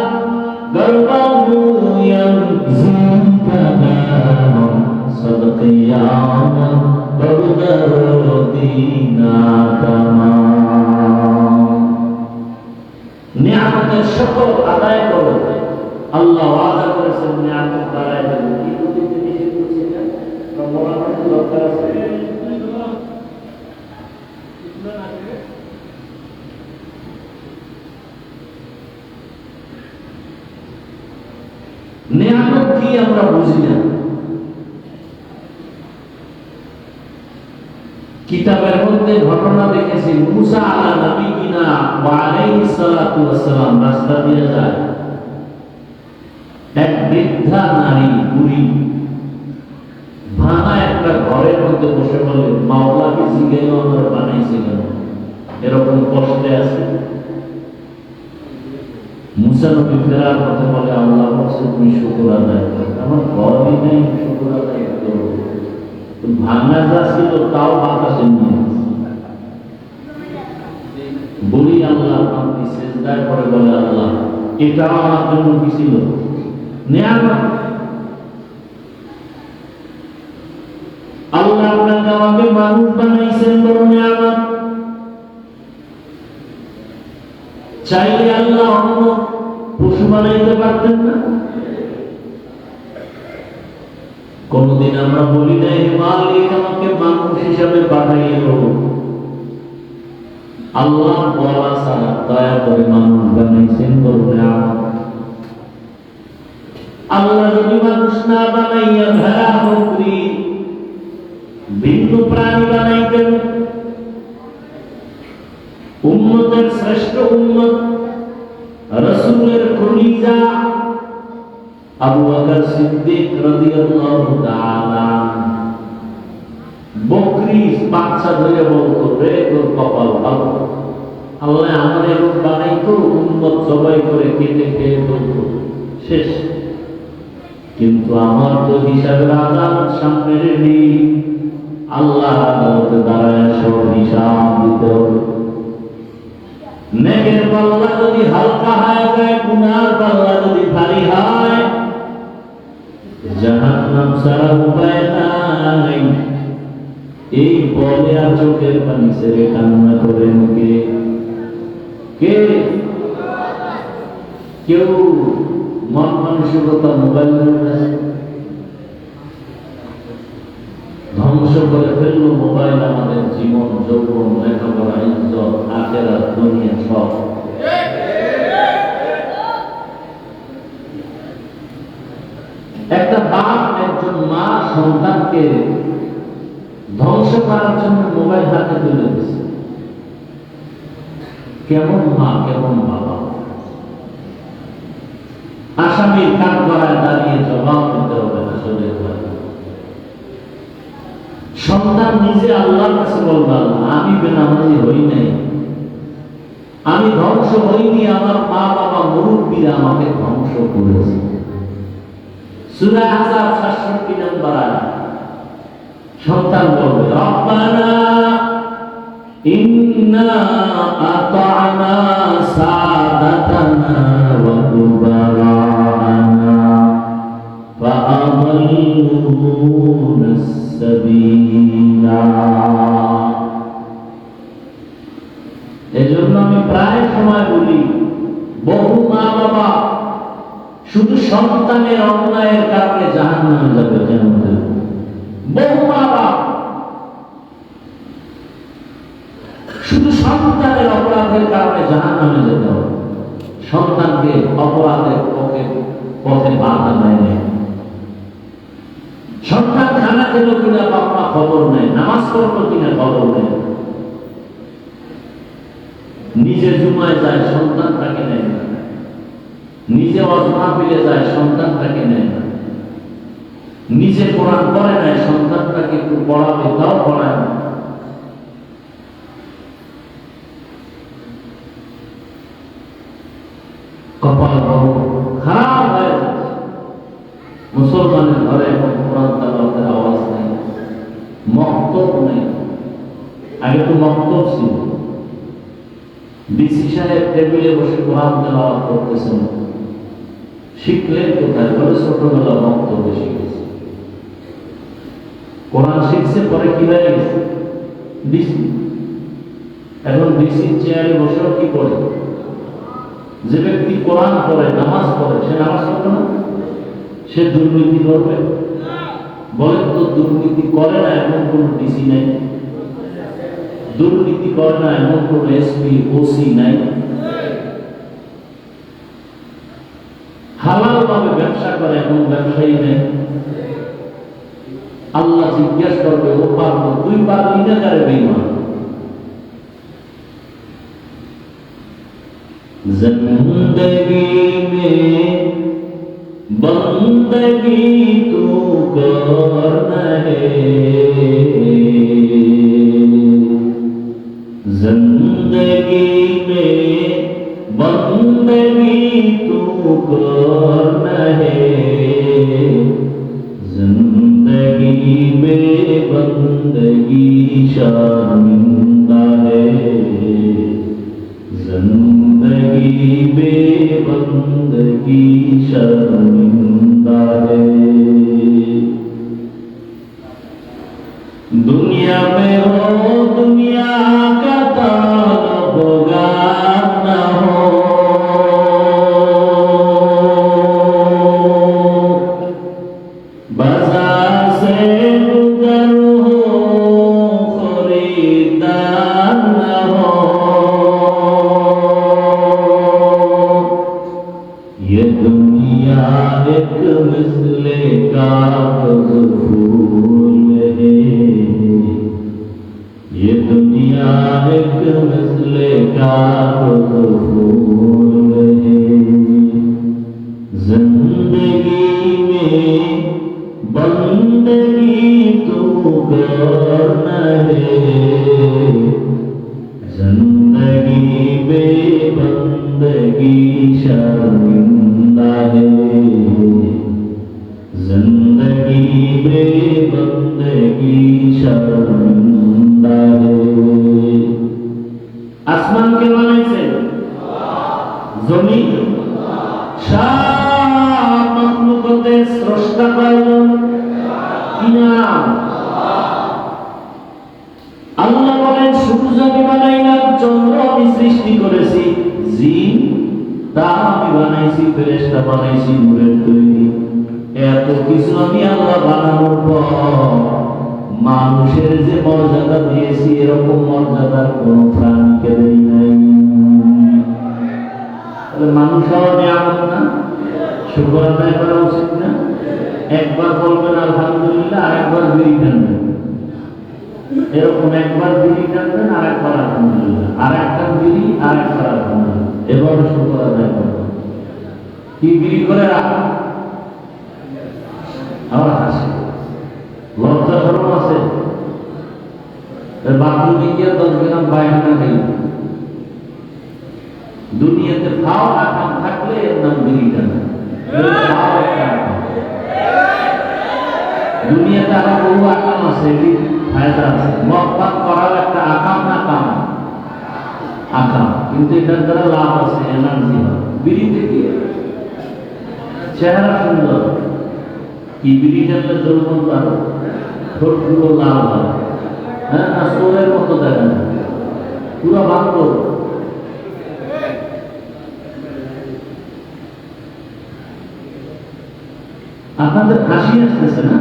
গর্বাহু ইয়ামজিকানা সাদকিয়ানা বরদারদিনা তামাম। নিয়ামতের শুকর আদায় করো। আল্লাহ ওয়াদা করেছেন নিয়ামত বাড়ায় দেবেন। কি দিতে নিষেধ করেছেন? রমজানের দরকার আছে। নিয়ামত কি আমরা বুঝি না। কিতাবের মধ্যে ঘটনা দেখেছি, মুসা আলা নবিয়িনা ওয়া আলাইহিস সালাতু ওয়াস সালাম রাস্তা দিয়ে যায়, এক বৃদ্ধা নারী বুড়ি ভাঙা একটা ঘরের মধ্যে বসে বলে, মাওলাকে জিজ্ঞেস আমরা বানাইছি কেন, এরকম কষ্টে আছে। মুসা নবী ফেরার পথে বলে, আল্লাহ বলছে তুমি শুকর আদায় করো, আমার ঘরই নেই শুকর আদায় করো। ভাঙা যা ছিল তাও বাতাসে নিয়ে বুড়ি আল্লাহ আপনি সেজদায় করে বলে, আল্লাহ এটা আমার জন্য কি ছিল? নিয়ামত। আল্লাহ আপনাকে আমাকে মানুষ বানাইছেন বড় নিয়ামত। চাইলে আল্লাহ অন্য পশু বানাইতে পারতেন না? কোনদিন আমরা বলি নাই মালিক আমাকে মানুষ হিসাবে পাঠাইও। আল্লাহ বলা ছাড়া দয়া করে মানুষ বানাইছেন বড় নিয়ামত। আল্লাহ যদি মানুষ না বানাইয়া ভেড়া বকরি ভিন্ন প্রাণী বানাইতেন, উম্মতের শ্রেষ্ঠ উম্মত রাসূলের কলিজা আবু বকর সিদ্দিক রাদিয়াল্লাহু তাআলা বকরি বাচ্চা ধরে বলতো, রে তোর কপাল ভালো, আল্লাহ আমার এরকম বানাইতো, উম্মত জবাই করে কেটে খেয়ে বলতো শেষ। কিন্তু আমার তো হিসাবের আদালত সামনে রেডি, আল্লাহ আদালতে দাঁড়ায় সব হিসাব দিতে হবে। নেকের পাল্লা যদি হালকা হয়ে যায়, গুনার পাল্লা যদি ভারী হয়, জাহান্নাম ছাড়া উপায় নাই। এই বলে আর চোখের পানি ছেড়ে কান্না করেন কে? কে? কেউ মন মানসিকতা মোবাইল ধ্বংস করে ফেললো। মোবাইল আমাদের জীবন, যৌবন, লেখাপড়া, ইজ্জত, আখিরাত, দুনিয়া সব। একটা বাপ, একজন মা সন্তানকে ধ্বংস করার জন্য মোবাইল হাতে তুলে দিচ্ছে। কেমন মা, কেমন বাবা? আসামির কাঠ গড়ায় দাঁড়িয়ে জবাব দিতে হবে না। সন্তান নিজে আল্লাহর কাছে বলবে, আমি বেনামাজি হই নাই, আমি ধ্বংস হইনি, আমার মা বাবা মুরব্বীরা আমাকে ধ্বংস করেছে। সূরা আহজাব ৬৭ নম্বর আয়াত। সন্তান বলবে, রব্বানা ইন্না আতা'না সাদাতানা ওয়া কুবারানা ফাআদাল্লুনা সাবিলা। এজন্য আমি প্রায় সময় বলি, বহু মা বাবা শুধু সন্তানের অন্যায়ের কারণে জাহান্নামে যাবে। কিয়ামতের বহু মা বাবা শুধু সন্তানের অপরাধের কারণে জাহান্নামে যেতে হবে। সন্তানকে অপরাধের পথে বাধা দেয়। সন্তান খানা খেল কিনা বাবা খবর নেই, নামাজ পড়লো কিনা খবর নেই, নিজে জুমায় যায় সন্তান তাকে নেয় না, নিজে অজমা ফিরে যায় সন্তান তাকে নেয় না। নিজে কোরআন পড়ে নাই, সন্তানটাকে একটু পড়াবে, তাও পড়ায় না। কপাল বড় খারাপ হয়ে যাচ্ছে। মুসলমানের ঘরে এখন কোরআন তেলাওয়াতের আওয়াজ নেই, মক্তব নেই। আগে তো মক্তব ছিল, ডিসি সাহেব টেবিলে বসে কোরআন তেলাওয়াত করতেছেন, শিখলেন কোথায়? বলে ছোটবেলা মক্তবে শিখেছে। কোরআন শিখছে, পরে কি হয়ে গেছে? ডিসি। এখন ডিসির চেয়ারে বসেও কি করে? যে ব্যক্তি কোরআন পড়ে, নামাজ পড়ে, সে নামাজ পড়বে না? সে দুর্নীতি করবে? বলেন তো, দুর্নীতি করে না এমন কোন ডিসি নাই? দুর্নীতি করে না এমন কোন এসপি, ওসি নাই? হালাল ভাবে ব্যবসা করে এমন ব্যবসায়ী নেই? আল্লাহ জিজ্ঞেস করবে, ও পারবো, তুই পারবি না? কারে বেঈমান? जिंदगी में बंदगी तू करना है, जिंदगी में बंदगी तू करना है, जिंदगी में बंदगी शर्मिंदा है, जिंदगी बेबंदगी शर्मिंदा है। दुनिया में हो दुनिया का तलबगार न हो, बाजार से गुजर हो खरीदार न हो, ये दुनिया एक मिसले का फूल है, ये दुनिया एक मिसले का फूल है, जिंदगी में बंदगी तू करना है, जिंदगी बेबंदगी शर्मिंदा है, जिंदगी बेबंदगी शर्मिंदा है। आसमान के बनाइছে? जमीन। সব মখলুকাতের স্রষ্টা কয়জন? কি নাম? আল্লাহ বলেন, সূর্য আমি বানাইলাম, চন্দ্র আমি সৃষ্টি করেছি, জিন তা আমি বানাইছি, ফেরেশতা বানাইছি নূরের তৈরি। এত কিছু আমি আল্লাহ বানানোর পর মানুষের যে মর্যাদা দিয়েছি, এরকম মর্যাদার কোন প্রাণীকে দেই নাই। মানুষ হওয়া নিয়ামত না? শুকর আদায় করা উচিত না? একবার বলবেন আলহামদুলিল্লাহ, আরেকবার বিড়ি টানবেন। এরকম একবার বিড়ি টানবেন, আরেকবার আলহামদুলিল্লাহ, আর একটা বিড়ি, আরেকবার আলহামদুলিল্লাহ, এভাবে শুকর আদায় করবেন। কি বিড়ি করে রাখা? আবার হাসি, লজ্জা শরম আছে? বাথরুমে গিয়ে 10 গ্রাম পায়খানা খাই। দুনিয়াতে খাও আকাম থাকলে এর নাম বিড়ি টানা। দুনিয়াতে আরো বহু আকাম আছে, এটি ফায়দা আছে। মদ পান করার একটা আকাম না কাম? আকাম, কিন্তু এটার দ্বারা লাভ আছে, এনার্জি হয়। বিড়িতে কি? চেহারা সুন্দর, কি বিড়ি টানলে দুর্গন্ধ আরো, ঠোঁটগুলো লাল হয়, হ্যাঁ, না সোরের মতো দেখা না, পুরো বান্ধব। আপনাদের হাসি আসতেছে না?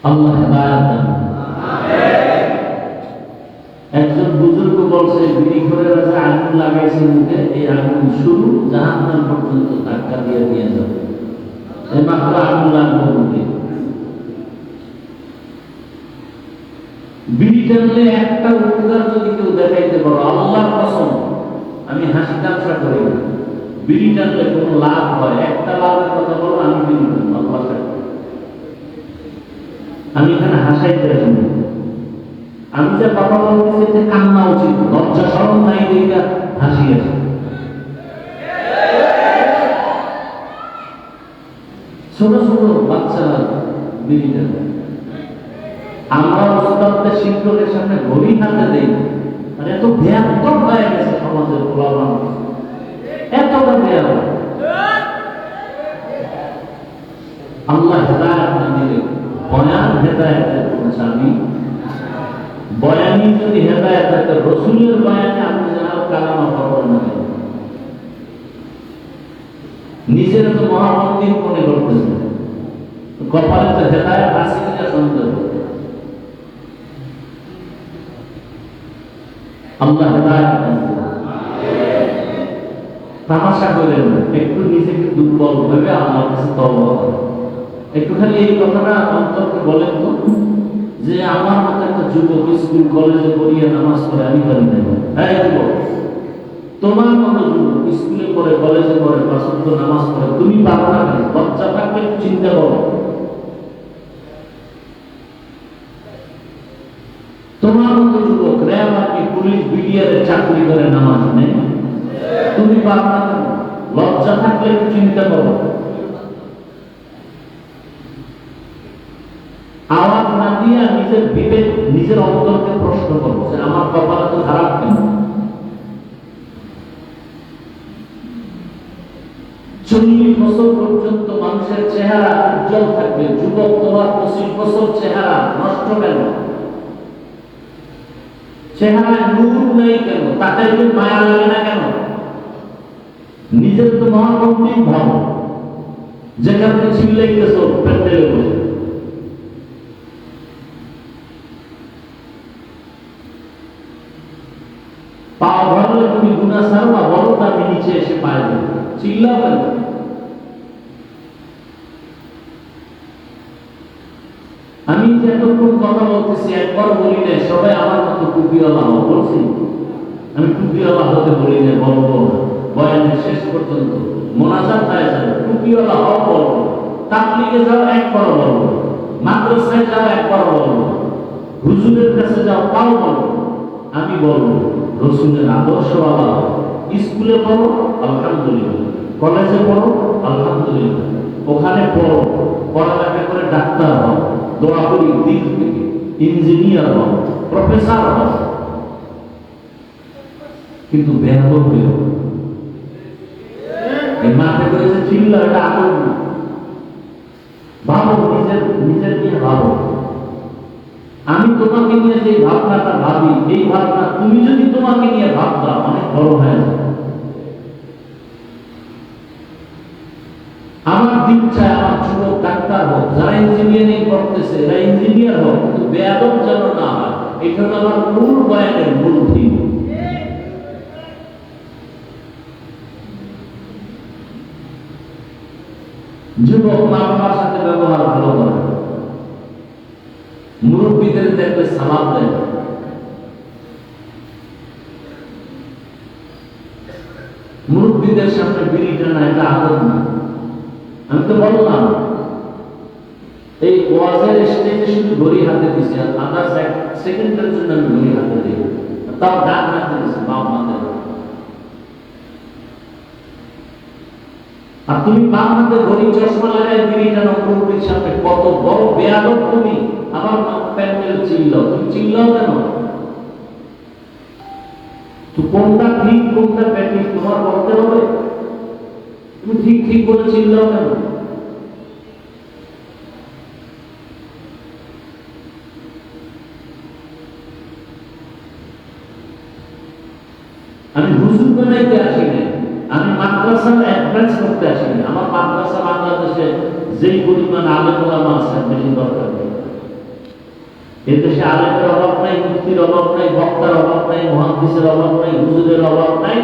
আল্লাহ হেদায়েত দান। একজন বুজুর্গ বলছে, বিড়ি ঘরের কাছে আগুন লাগাইছে মুখে, এই আগুন শুরু জাহান্নাম পর্যন্ত ধাক্কা দিয়ে নিয়ে যাবে, এই মাত্র আগুন লাগবে মুখে। বিড়ি টানলে একটা উপকার যদি কেউ দেখাইতে পারো, আল্লাহর কসম আমি হাসি তামসা করি না, বিড়ি টানলে কোনো লাভ হয়, একটা লাভের কথা বলো, আমি বিড়ি টানবো, আল্লাহ সাক্ষী। আমি এখানে হাসাইতে আসি না। আমি যে কথা বলতেছি যে কান্না উচিত, লজ্জা শরম নাই দেখে হাসি আসে। ছোট ছোট বাচ্চারা বিড়ি টানে, আমরা ওস্তাদদের শিক্ষকের সামনে ঘড়ি হাতে দেই, আর এত বেয়াদব হয়ে গেছে সমাজের প্রভাব, এতটা বেয়াদব। আল্লাহ হেদায়েত না দিলে বয়ান হেদায়েতের কোনো চাবি, বয়ানি যদি হেদায়েত থাকে, রসুলের বয়ানে আপনি জানাল কালামা পড়বেন না কেন? নিজের তো মহামন্দির মনে করতেছে, কপালে তো হেদায়েত আছে কিনা সন্দেহ। আল্লাহ হেদায়েত দান করুন। তামাশা করেন না, একটু নিজেকে দুর্বল ভেবে আল্লাহর কাছে তওবা করেন। একটু খালি এই কথাটা অন্তরকে বলেন তো, যে আমার মতো একটা যুবক স্কুল কলেজে পড়িয়ে নামাজ পড়ে আমি পারি না। হ্যাঁ যুবক, তোমার মতো যুবক স্কুলে পড়ে কলেজে পড়ে 5 ওয়াক্ত নামাজ পড়ে, তুমি পারো না কেন? বাচ্চা থাকলে চিন্তা করো। তোমার মতো যুবক র্যাব আর্মি পুলিশ বিডিআরে চাকরি করে নামাজ নেই, তুমি পারো না কেন? লজ্জা থাকলে একটু চিন্তা করো। আওয়াজ না দিয়া নিজের বিবেক, নিজের অন্তরকে প্রশ্ন করো যে আমার কপাল তো খারাপ কেন? 40 বছর পর্যন্ত মানুষের চেহারা উজ্জ্বল থাকবে, যুবক তোমার 25 বছর চেহারা নষ্ট কেন? চেহারায় নূর নেই কেন? তাকাইলে মায়া লাগে না কেন? নিজের তো মহামন্দির ভাব, যেখানে চিল্লাইতেছ প্যান্ডেলে বসে। পা ধরলে তুমি গুনাহ ছাড়বা, বলো তো আমি নিচে এসে পায়ে দেব, চিল্লাবেন। আমি যতক্ষণ কথা বলতেছি একবার বলি না সবাই আমার মতো টুপিওয়ালা হও, বলছি আমি টুপিওয়ালা হতে বলি না, বলবো না। বয়ানের শেষ পর্যন্ত মোনাজাত হয়ে যাবে, টুপিওয়ালা হও বলবো, তাবলীগে যাও একবার বলবো, মাদ্রাসায় যাও একবার বলবো, হুজুরের কাছে যাও তাও বলবো। আমি বলবো রসুলের আদর্শওয়ালা হও। স্কুলে পড়ো আলহামদুলিল্লাহ, কলেজে পড়ো আলহামদুলিল্লাহ, ওখানে পড়ো, পড়ালেখা করে ডাক্তার হও, দোয়া করি দিক থেকে ইঞ্জিনিয়ার হও, প্রফেসর হও, কিন্তু বেয়াদব হইও। এই মাঠে করেছে চিল্লা, এটা আদর না। ভাবো নিজের নিজের নিয়ে ভাবো। আমি তোমাকে নিয়ে যে ভাবনাটা ভাবি, এই ভাবনা তুমি যদি তোমাকে নিয়ে ভাবতা অনেক বড় হয়ে যাবে। আমার দিন চায় আমার যুবক ডাক্তার হোক, যারা ইঞ্জিনিয়ারিং করতেছে এরা ইঞ্জিনিয়ার হোক, কিন্তু বেয়াদব যেন না হয়। এটা তো আমার মূল বয়ানের মূল থিম। যুবক মা বাবার সাথে ব্যবহার ভালো করে, মুরব্বীদের দেখলে সালাম দেয়, মুরব্বীদের সামনে বিড়ি টানা এটা আদত না। আমি তো বললাম এই ওয়াজের স্টেজে শুধু ঘড়ি হাতে দিছি, আর আদার্স 1 সেকেন্ডের জন্য আমি ঘড়ি হাতে দিই, তাও ডাক হাতে দিছি, বাপ হাতে। আর তুমি বাম হাতে ঘড়ি চশমা লাগাই বিড়ি টানো মুরব্বীর সামনে, কত বড় বেয়াদব তুমি। আমার প্যান্ডেল চিল্লাও, তুমি চিল্লাও কেন? তো কোনটা ঠিক কোনটা ব্যাঠিক তোমার বলতে হবে। তুমি ঠিক ঠিক বলে চিল্লাও কেন? আমি হুজুর বানাইতে আসি না, আমি মাদ্রাসার অ্যাডভান্স করতে আসি না। আমার মাদ্রাসা বাংলাদেশে যেই পরিমাণ আলেম ওলামা আছে বেশি দরকার নেই। এদেশে আলেমের অভাব নাই, মুফতির অভাব নাই, বক্তার অভাব নাই, মুহাদ্দিসের অভাব নাই, হুজুরের অভাব নাই।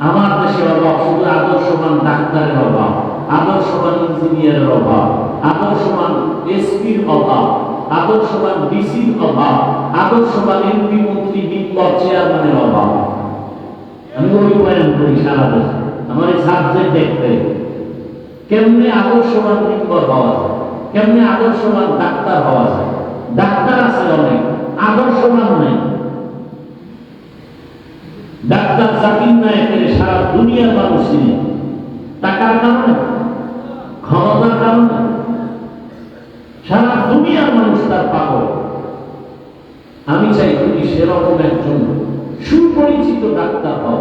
আমার দেশে অভাব শুধু আদর্শবান ডাক্তারের অভাব, আদর্শবান ইঞ্জিনিয়ারের অভাব, আদর্শবান এসপির অভাব, আদর্শবান ডিসির অভাব, আদর্শবান এমপি মন্ত্রী বিপ্লব চেয়ারম্যানের অভাব। আমি ওই বয়ান করি সারা দেশে, আমার এই সাবজেক্ট দেখতে কেমনে আদর্শবান মেম্বার হওয়া যায়, কেমনে আদর্শবান ডাক্তার হওয়া যায়। ডাক্তার আছে অনেক, আদর্শবান নেই। ডাক্তার জাকির নায়েকের সারা দুনিয়ার মানুষ চিনে, টাকার কারণে, ক্ষমতার কারণে সারা দুনিয়ার মানুষ তার পাগল। আমি চাই তুমি সেরকম একজন সুপরিচিত ডাক্তার হও।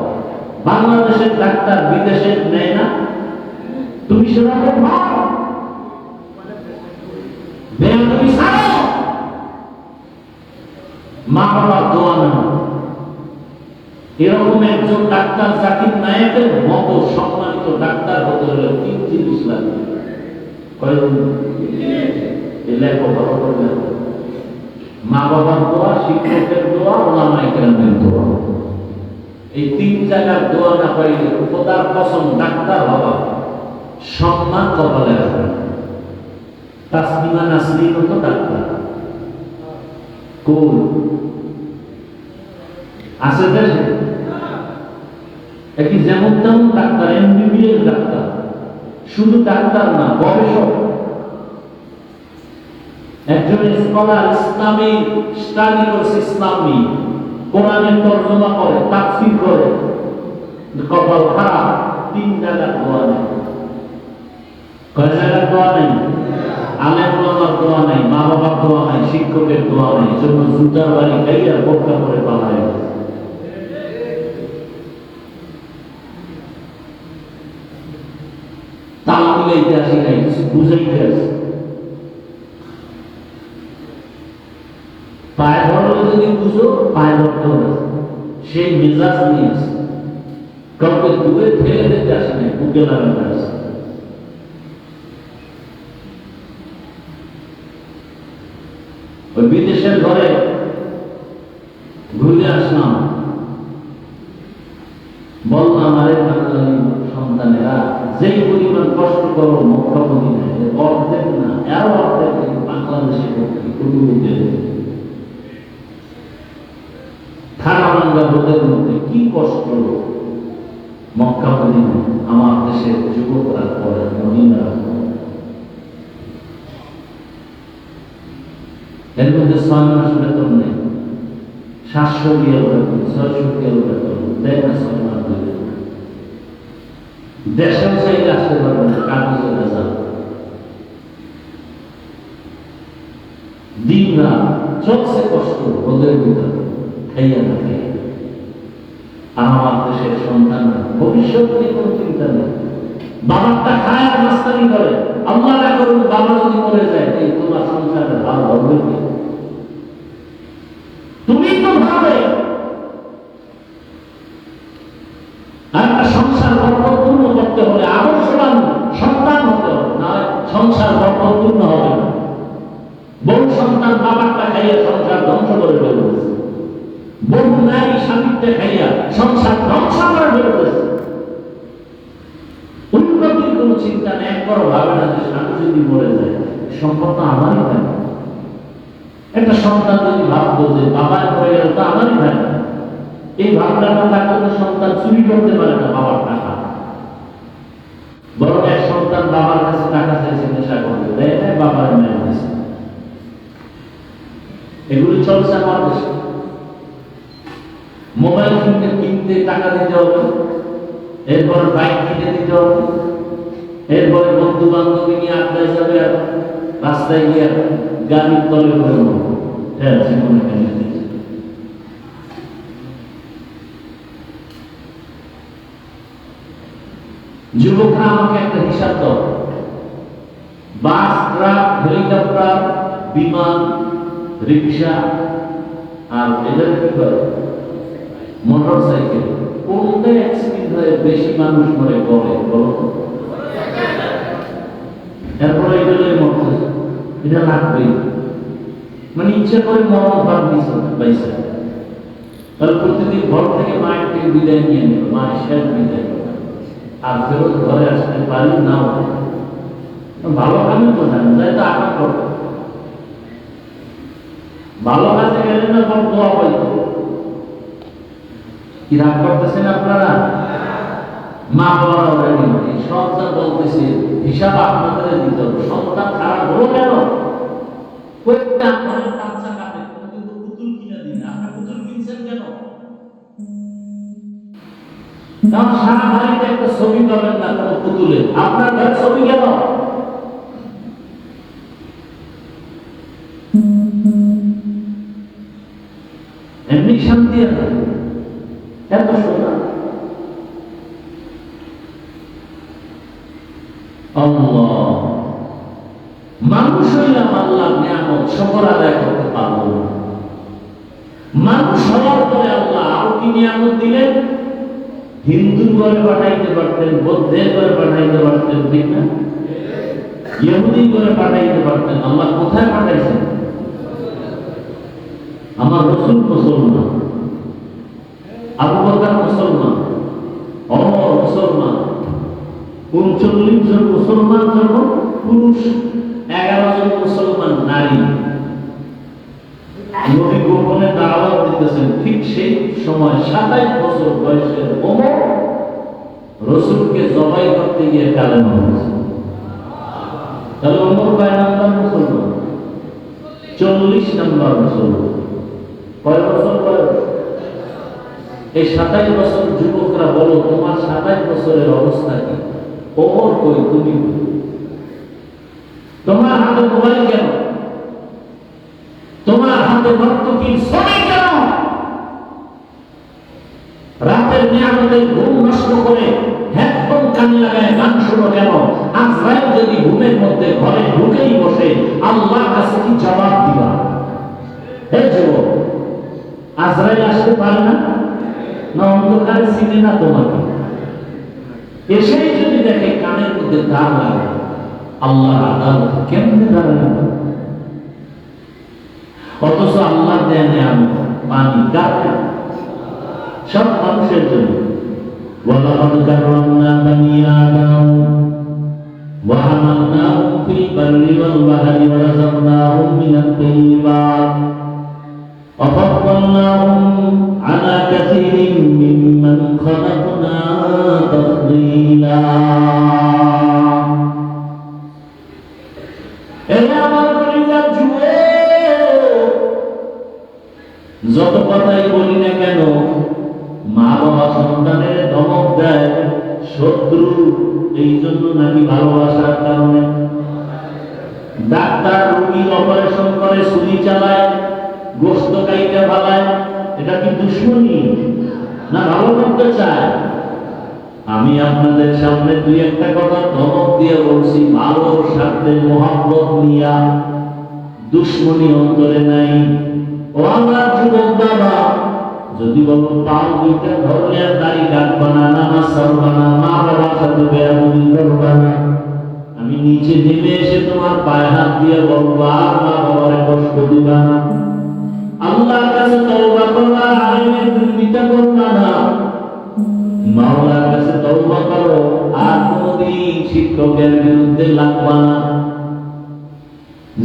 বাংলাদেশের ডাক্তার বিদেশের নেয় না, তুমি সেরকম হও। বেয়াদবি ছাড়ো, মা বাবার দোয়া নাও। এরকম একজন ডাক্তার জাকির নায়েকের মতো সম্মানিত ডাক্তার হতে হলে 3 জিনিস লাগবে। মা বাবার দোয়া, শিক্ষকের দোয়া, ওলামায়ে কেরামের দোয়া। এই 3 জায়গার দোয়া না পাইলে খোদার কসম ডাক্তার হওয়া সম্মান কপালে আসবে। তাসলিমা নাসরিন তো ডাক্তার কোন আছে দেশে? একই যেমন তেমন ডাক্তার, এমবিবিএস ডাক্তার। শুধু ডাক্তার না, গবেষক, একজন স্কলার, ইসলামী স্টাডি করছে, ইসলামী কোরআনের তর্জমা করে, তাফসীর করে। কপাল খারাপ, 3 জায়গার দোয়া নেই। কয় জায়গার দোয়া নেই? আলেম ওলামার দোয়া নেই, মা বাবার দোয়া নেই, শিক্ষকের দোয়া নেই। জন্য জুতার বাড়ি খাইয়া বোকা করে পালায়। তাল মিলাইতে আসি নাই, কিছু বুঝাইতে আসি। পায়ে ধরলে যদি বুঝো, পায়ে ধরতে হবে, সেই মেজাজ নিয়ে আসে। কাউকে দূরে ফেলে দিতে আসি নাই, বুকে লাগাতে আসে। ওই বিদেশের ঘরে ঘুরে আসলাম, বললাম আরে বাঙালি সন্তানেরা যেই পরিমাণ কষ্ট করো মক্কা মদিনায়, অর্ধেক না, এর অর্ধেক বাংলাদেশে খানাবাঙ্গা রোদের মধ্যে কি কষ্ট মক্কা মদিনায় আমার দেশের যুবকরা করে, মহিলারা। এর মধ্যে 6 মাস বেতন নেই, 700 রিয়াল বেতন, 600 রিয়াল বেতন দেয় না। 6 মাস ধরে দেশেও চাইলে আসতে পারবে না, কাগজে রেজাল্ট। দিন রাত চলছে কষ্ট ওদের ভিতরে, খাইয়া না খাইয়া। আমার দেশের সন্তানরা ভবিষ্যৎ নিয়ে কোনো চিন্তা নেই। বাবারটা খায় আর মাস্তানি করে। আল্লাহ না করুন বাবা যদি মরে যায়, এই তোমার সংসারের হাল হবে কি? তুমি তো ভাবে একটা সংসার বরকতপূর্ণ করতে হলে আদর্শবান সন্তান হতে হবে, না সংসার বরকতপূর্ণ হবে না। বউ সন্তান বাবারটা খাইয়া সংসার ধ্বংস করে ফেলবে, বউ নাই স্বামীরটা খাইয়া সংসার ধ্বংস করে ফেলবে। উন্নতির কোন চিন্তা নেই, একবারও ভাবে না যে স্বামী যদি মরে যায় সম্পদ আমারই হয় না। একটা সন্তান যদি ভাবতো যে বাবার মরে গেল তো আমারই হয় না, এই ভাবনাটা থাকলে তো সন্তান চুরি করতে পারে না বাবার টাকা। বরং এক সন্তান বাবার কাছে টাকা চাইছে, নেশা করতে দেয় না, বাবার মেয়ে হয়েছে। এগুলি চলছে আমার দেশে। মোবাইল কিনতে টাকা দিতে হবে, এরপর বাইক কিনে দিতে হবে, এরপরে বন্ধু বান্ধবী নিয়ে আড্ডায় যাবে, আর রাস্তায় গিয়ে গাড়ির তলে করে হ্যাঁ জীবনে কেন দিচ্ছে। যুবকরা আমাকে একটা হিসাব দাও, বাস, ট্রাক, হেলিকপ্টার, বিমান, রিক্সা আর এদের কি করে মোটর সাইকেল, কোনটা অ্যাক্সিডেন্ট হয়ে বেশি মানুষ মরে গড়ে বলো? এরপরে এগুলো মরতেছে, এটা লাগবেই, মানে ইচ্ছা করে মরণ ভাব পাইছে। তাহলে প্রতিদিন ঘর থেকে মায়ের থেকে বিদায় নিয়ে নিল, মায়ের শেষ বিদায়, আর ফেরত ঘরে আসতে পারি নাও। ভালো কামে তো জানি যাই তো আঘাত করবে, ভালো কাজে গেলেন না পর দোয়া পাইতো। কি রাগ করতেছেন আপনারা? মা বাবারা অলরেডি সব যা বলতেছে হিসাব আপনাদের দিতে হবে। সন্তান খারাপ হলো কেন? কয়েকটা ঘরের বাচ্চা কাটে কিন্তু পুতুল কিনে দিন, আপনি পুতুল কিনছেন কেন? কারণ সারা বাড়িতে একটা ছবি পাবেন না কোনো পুতুলের, আপনার ঘরে ছবি কেন? এমনি শান্তি আছে এত সোনা। আল্লাহ, মানুষ হইলাম আল্লাহর নিয়ামত শুকর আদায় করতে পারবো না। মানুষ হওয়ার পরে আল্লাহ আরো কি নিয়ামত দিলেন? হিন্দুর ঘরে পাঠাইতে পারতেন, বৌদ্ধের ঘরে পাঠাইতে পারতেন, ঠিক না? ইহুদি ঘরে পাঠাইতে পারতেন। আল্লাহ কোথায় পাঠাইছেন? আমার রাসূল মুসলমান, আবু বকর মুসলমান, ওমর মুসলমান, 39 জন মুসলমান জন্ম পুরুষ, 11 জন মুসলমান নারী। নবী গোপনে দাওয়াত দিতেছেন। ঠিক সেই সময় 27 বছর বয়সের ওমর রাসূলকে জবাই করতে গিয়ে কালেমা পড়েছে। তাহলে ওমর কয় নাম্বার মুসলমান? 40 নাম্বার মুসলমান। কয় বছর বয়স? এই 27 বছর যুবকরা বলো, তোমার 27 বছরের অবস্থা কি? ওমর কই, তুমি তোমার হাতে মোবাইল কেন? তোমার হাতে নর্তকীর ছবি কেন? রাতের নিয়ামতের ঘুম নষ্ট করে হেডফোন কানে লাগায় গান শোনো কেন? আজরাইল যদি ঘুমের মধ্যে ঘরে ঢুকেই বসে, আল্লাহর কাছে কি জবাব দিবা? এই যুবক, আজরাইল আসতে পারে না? না অন্ধকারে চিনে না তোমাকে? এসেই যদি দেখে কানের মধ্যে দাগ লাগে, আল্লাহর আদালত কেমনে দাঁড়াবে? অথচ আল্লাহ দেন আমি পানি কাটে সব মানুষের জন্য। ওয়ালাকাদ কাররামনা বানি আদম ওয়া হামালনাহুম ফিল বাররি ওয়াল বাহরি ওয়া রাযাকনাহুম মিনাত তাইয়্যিবাত ওয়া ফাদ্দালনাহুম আলা কাসীরিন মিম্মান খালাকনা তাফদীলা। যত কথাই বলি না কেন, মা বাবা সন্তানের ধমক দেয় শত্রু, এই জন্য নাকি ভালোবাসার কারণে। ডাক্তার রোগীর অপারেশন করে, ছুরি চালায়, গোশত কাইটা ফালায়, এটা কি দুশ্মনী না ভালো করতে চায়? আমি আপনাদের সামনে দুই একটা কথা ধমক দিয়ে বলছি, ভালো স্বার্থে মহব্বত নিয়া, দুশ্মনী অন্তরে নাই। ও আমার যুবক বাবা, যদি বলো পাও দুইটা ধরলে আর দাড়ি কাটবা না, নামাজ ছাড়বা না, মা বাবার সাথে বেয়াদবি করবা না, আমি নিচে নেমে এসে তোমার পায়ে হাত দিয়ে বলবো আর মা বাবারে কষ্ট দিবা না, আল্লাহর কাছে তওবা করবা, আলেমের বিরোধিতা করবা না, মাওলার কাছে তওবা করো, আর কোনদিন শিক্ষকের বিরুদ্ধে লাগবা না।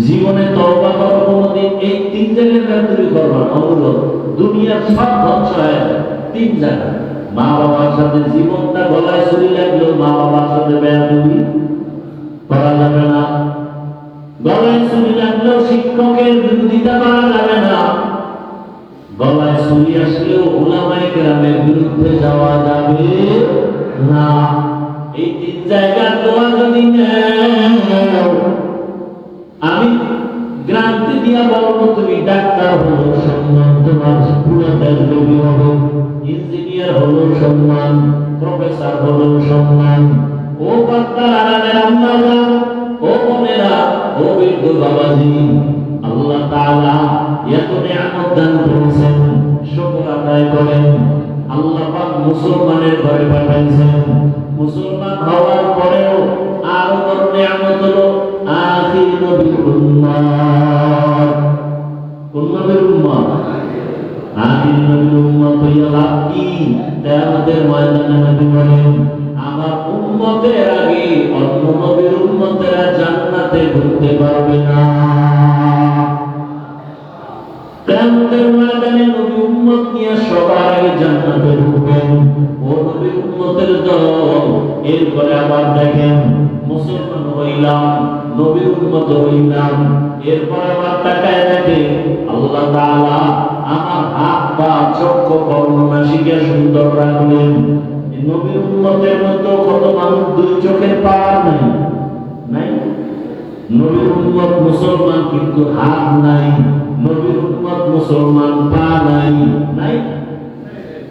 জীবনে তওবা করো, কোনদিন এই 3 জায়গায় বেয়াদবি করবা না। অনুরোধ, দুনিয়ার সব ধ্বংস হয়ে যায় 3 জায়গায়। মা বাবার সাথে জীবনটা গলায় ছুরি লাগলেও মা বাবার সাথে বেয়াদবি করা যাবে না। গলায় ছুরি লাগলেও শিক্ষকের বিরোধিতা করা যাবে না। গলায় ছুরি আসলেও উলামায়ে কেরামের বিরুদ্ধে যাওয়া যাবে না। এই 3 জায়গার দোয়া যদি নেও, আমি গ্রান্তি দিয়া বলবো, তুমি ডাক্তার হলো সম্মান, তোমার পুরাতের রোগী হলো, ইঞ্জিনিয়ার হলো সম্মান, প্রফেসর হলো সম্মান। ও বাচ্চার আড়ালের আম্মারা, ও বোনেরা, ও বৃদ্ধ বাবাজি, আল্লাহ তাআলা এত নিয়ামত দান করেছেন, শুকর আদায় করেন। আল্লাহ পাক মুসলমানের ঘরে পাঠাইছেন, মুসলমান হওয়ার পরেও আরো বড় নিয়ামত হলো আখির নবীর উম্মত। কোন নবীর উম্মত? আখির নবীর উম্মত হইয়া লাভ কি? কিয়ামতের ময়দানে নবী বলেন, আমার উম্মতের আগে অন্য নবীর উম্মতেরা জান্নাতে ঢুকতে পারবে না। উম্মত নিয়ে সবার আগে জান্নাতে ঢুকবেন ও নবীর উম্মতের দল। এরপরে আবার দেখেন মুসলমান হইলাম, নবীর উম্মত হইলাম, এরপরে আবার তাকায় দেখে আল্লাহ তাআলা আমার হাত পা চক্ষু কর্ণ নাসিকা সুন্দর রাখলেন। নবীর উম্মতের মতো কত মানুষ দুই চোখের পাওয়ার নাই, নাই। নবীর উম্মত মুসলমান কিন্তু হাত নাই, নবীর উম্মত মুসলমান পা নাই, নাই।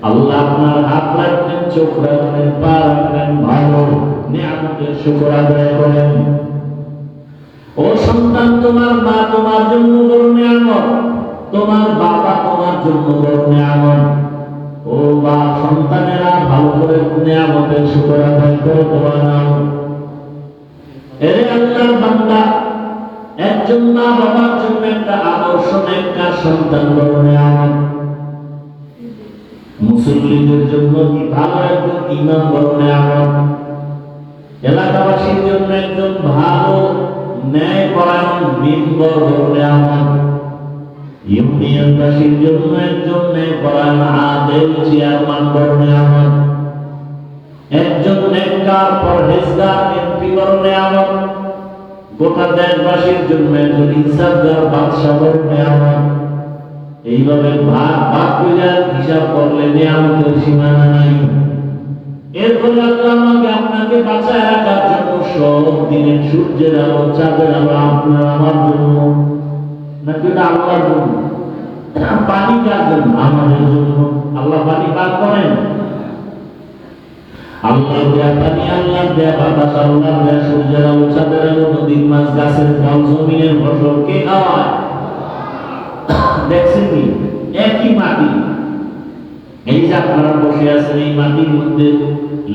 আল্লাহ আপনার হাত রাখলেন, চোখ রাখলেন, পা রাখলেন, ভালো নিয়ামতের শুকর আদায় করেন। ও সন্তান, তোমার মা তোমার জন্য বড় নিয়ামত, তোমার বাবা তোমার জন্য বড় নিয়ামত। ও বা সন্তানেরা ভালো করে নিয়ামতের শুকর আদায় করে দোয়া নাও। এরে আল্লাহর বান্দা, একজন মা বাবার জন্য একটা আদর্শ একটা সন্তান বড় নিয়ামত। মুসলিমদের জন্য কি ভালো একজন ইমাম বড় নিয়ামত। এলাকাবাসীর জন্য একজন ভালো ন্যায়পরায়ণ মেম্বার বড় নিয়ামত। ইউনিয়নবাসীর জন্য একজন ন্যায়পরায়ণ আদেল চেয়ারম্যান বড় নিয়ামত। একজন নেককার পরহেজগার এমপি বড় নিয়ামত। গোটা দেশবাসীর জন্য একজন ইনসাফগার বাদশা বড় নিয়ামত। এইভাবে ভাগ ভাগ করে হিসাব করলে নিয়ামতের সীমানা নাই। এরপরে আল্লাহ আমাকে আপনাকে বাঁচায় রাখার জন্য সব দিনের সূর্যের আলো চাঁদের আলো আপনার আমার জন্য, নাকি ওটা আল্লাহর জন্য? পানি কার জন্য? আমাদের জন্য। আল্লাহ পানি পাক করেন। আল্লাহ দেয়া পানি, আল্লাহ দেয়া বাতাস, আল্লাহ দেয়া সূর্যের আলো চাঁদের আলো নদীর মাছ গাছের ফল জমিনের ফসল কে খাওয়ায়? দেখছেন কি একই মাটি। এই যে আপনারা বসে আছেন এই মাটির মধ্যে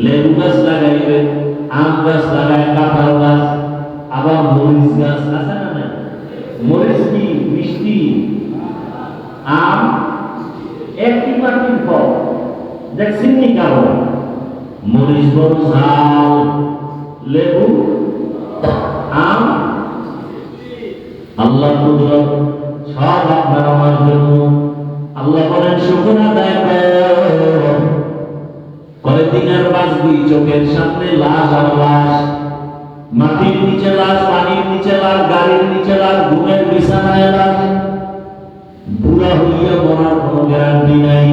লেবু গাছ লাগাইবে, আম গাছ লাগায়, কাঁঠাল গাছ, আবার মরিচ গাছ আছে না নাই? মরিচ কি মিষ্টি, আম একই মাটির ফল। দেখছেন নি কারণ মরিচ বড় ঝাল, লেবু আম আল্লাহ কুদরত সব আপনার আমার জন্য। আল্লাহ বলেন শুকর আদায় কর। কয়েকদিন আর বাঁচবি, চোখের সামনে লাশ আর লাশ, মাটির নিচে লাশ, পানির নিচে লাশ, গাড়ির নিচে লাশ, ঘুমের বিছানায় লাশ। বুড়া হইয়া মরার কোনো গ্যারান্টি নাই।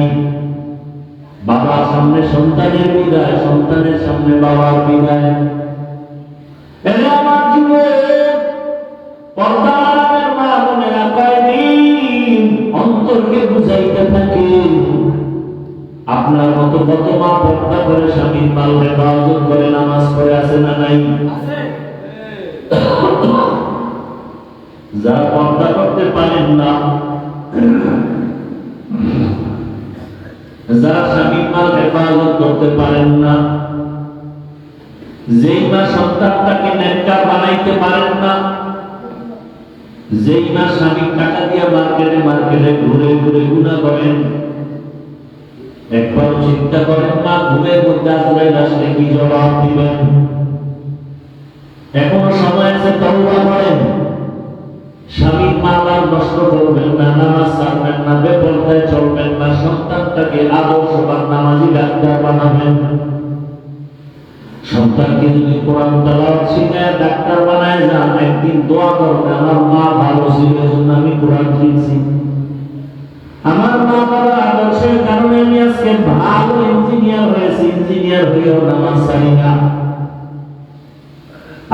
বাবার সামনে সন্তানের বিদায়, সন্তানের সামনে বাবার বিদায়। এরা আমার যুবক পর্দা আড়ালের মা বোনেরা কয়দিন অন্তরকে বুঝাইতে থাকে। আপনার মতো কত মা পর্দা করে স্বামীর মাল হেফাজত করে নামাজ পড়ে আছে না নাই? যারা পর্দা করতে পারেন না, যারা স্বামীর মাল হেফাজত করতে পারেন না, যেই মা সন্তানটাকে নেককার বানাইতে পারেন না, যেই মা স্বামীর টাকা দিয়ে মার্কেটে মার্কেটে ঘুরে ঘুরে গুনাহ করেন, একবার চিন্তা করেন মা ঘুমের মধ্যে আজরাইল আসলে কি জবাব দিবেন? এখনো সময় আছে, তওবা করেন। স্বামীর মাল আর নষ্ট করবেন না, নামাজ ছাড়বেন না, বেপরদায় চলবেন না, সন্তানটাকে আদর্শবান নামাজি ডাক্তার বানাবেন। সন্তানকে যদি কোরআন তেলাওয়াত শিখায় ডাক্তার বানায় যান, একদিন দোয়া করবেন আমার মা ভালো ছিল এজন্য আমি কোরআন শিখছি, আমার মা বাবার আদর্শের কারণে আমি আজকে ভালো ইঞ্জিনিয়ার হয়েছি, ইঞ্জিনিয়ার হয়েও নামাজ ছাড়ি না।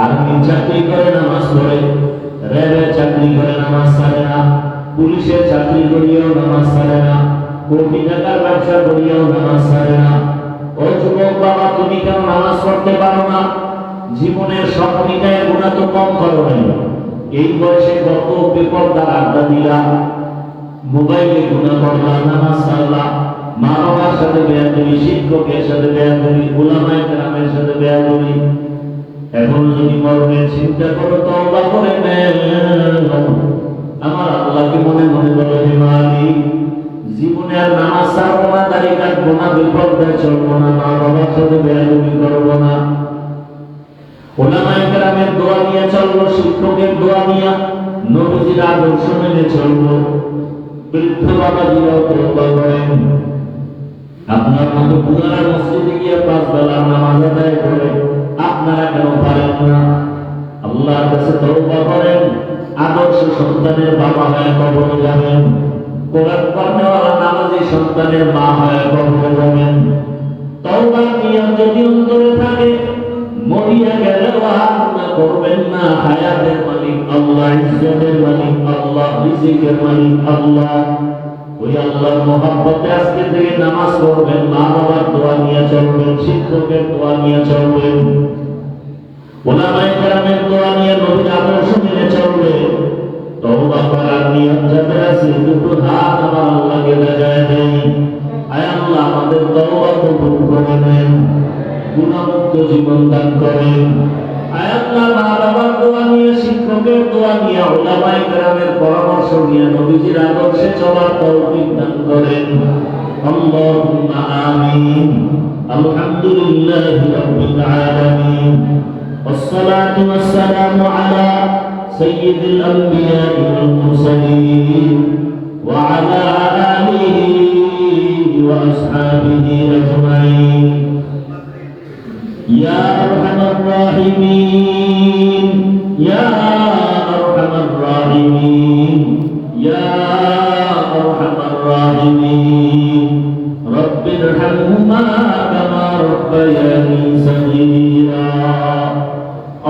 আর্মি চাকরি করে নামাজ পড়ে, রেলের চাকরি করে নামাজ ছাড়ে না, পুলিশের চাকরি করিয়েও নামাজ ছাড়ে না, কোটি টাকার ব্যবসা করিয়েও নামাজ ছাড়ে না। ও যুবক বাবা, তুমি কেন নামাজ পড়তে পারো না? জীবনের সব মিটায় গুনাহ তো কম করো নাই। এই বয়সে কত বেপরদার আড্ডা দিলা, মোবাইলে গুনাহ করলা, নামাজ ছাড়লা, মা বাবার সাথে বেয়াদবি, শিক্ষকের সাথে বেয়াদবি, উলামায়ে কেরামের সাথে বেয়াদবি। এখন যদি মরণের চিন্তা করো, তওবা করে নাও। আমার আল্লাহকে মনে মনে বলো, হে মালিক, জীবনে আর নামাজ ছাড়বো না, দাড়ি কাটবো না, বিপর্যয় চলবো না, মা বাবার সাথে বেয়াদবি করবো না। উলামায়ে কেরামের দোয়া নিয়ে চলবো, শিক্ষকের দোয়া নিয়ে, নবীজির আদর্শ মেনে চলবো। বৃদ্ধ বাবাজিরাও তওবা করেন। আপনার মতো পুরানা মসজিদে গিয়ে 5 বেলা নামাজ আদায় করে আপনারা কেন পারেন না? আল্লাহর কাছে তওবা করেন। আদর্শ সন্তানের বাবা হয়ে কবরে যাবেন। কোরআন পড়নেওয়ালা নামাজি সন্তানের মা হয়ে কবরে যাবেন। তওবা নিয়ত যদি অন্তরে থাকে, মরিয়া গেলেও আর করবেন না। হায়াতের মালিক আল্লাহ, ইজ্জতের মালিক আল্লাহ, রিজিকের মালিক আল্লাহ। ওই আল্লাহর মহব্বতে আজকে থেকে নামাজ পড়বেন, মা বাবার দোয়া নিয়ে চলবেন, শিক্ষকের দোয়া নিয়ে চলবেন, উলামায়ে কেরামের দোয়া নিয়ে, নবীর আদর্শ মেনে চলবেন। তওবা করার নিয়ত যাদের আছে দুটো হাত আমার আল্লাহকে দেখায় দেই। আয় আল্লাহ, আমাদের তওবা কবুল করে নেন, গুনাহমুক্ত জীবন দান করেন। আয় আল্লাহ, মা বাবার দোয়া নিয়ে, শিক্ষকের দোয়া নিয়ে, উলামায়ে কেরামের পরামর্শ নিয়ে নবীজির আদর্শে চলার তৌফিক দান করেন। আল্লাহুম্মা আমিন। আলহামদুলিল্লাহি রাব্বিল আলামিন। والصلاة والسلام على سيد الأنبياء والمرسلين وعلى آله وأصحابه أجمعين. يا أرحم الراحمين، يا أرحم الراحمين، يا أرحم الراحمين. رب ارحمهما كما ربياني صغيرا.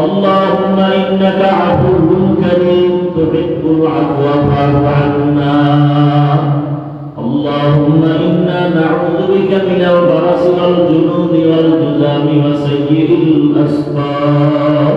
اللهم إنك عفو كريم تحب العفو فاعف عنا. اللهم إنا نعوذ بك من البرص والجنون والجذام وسيء الأسقام.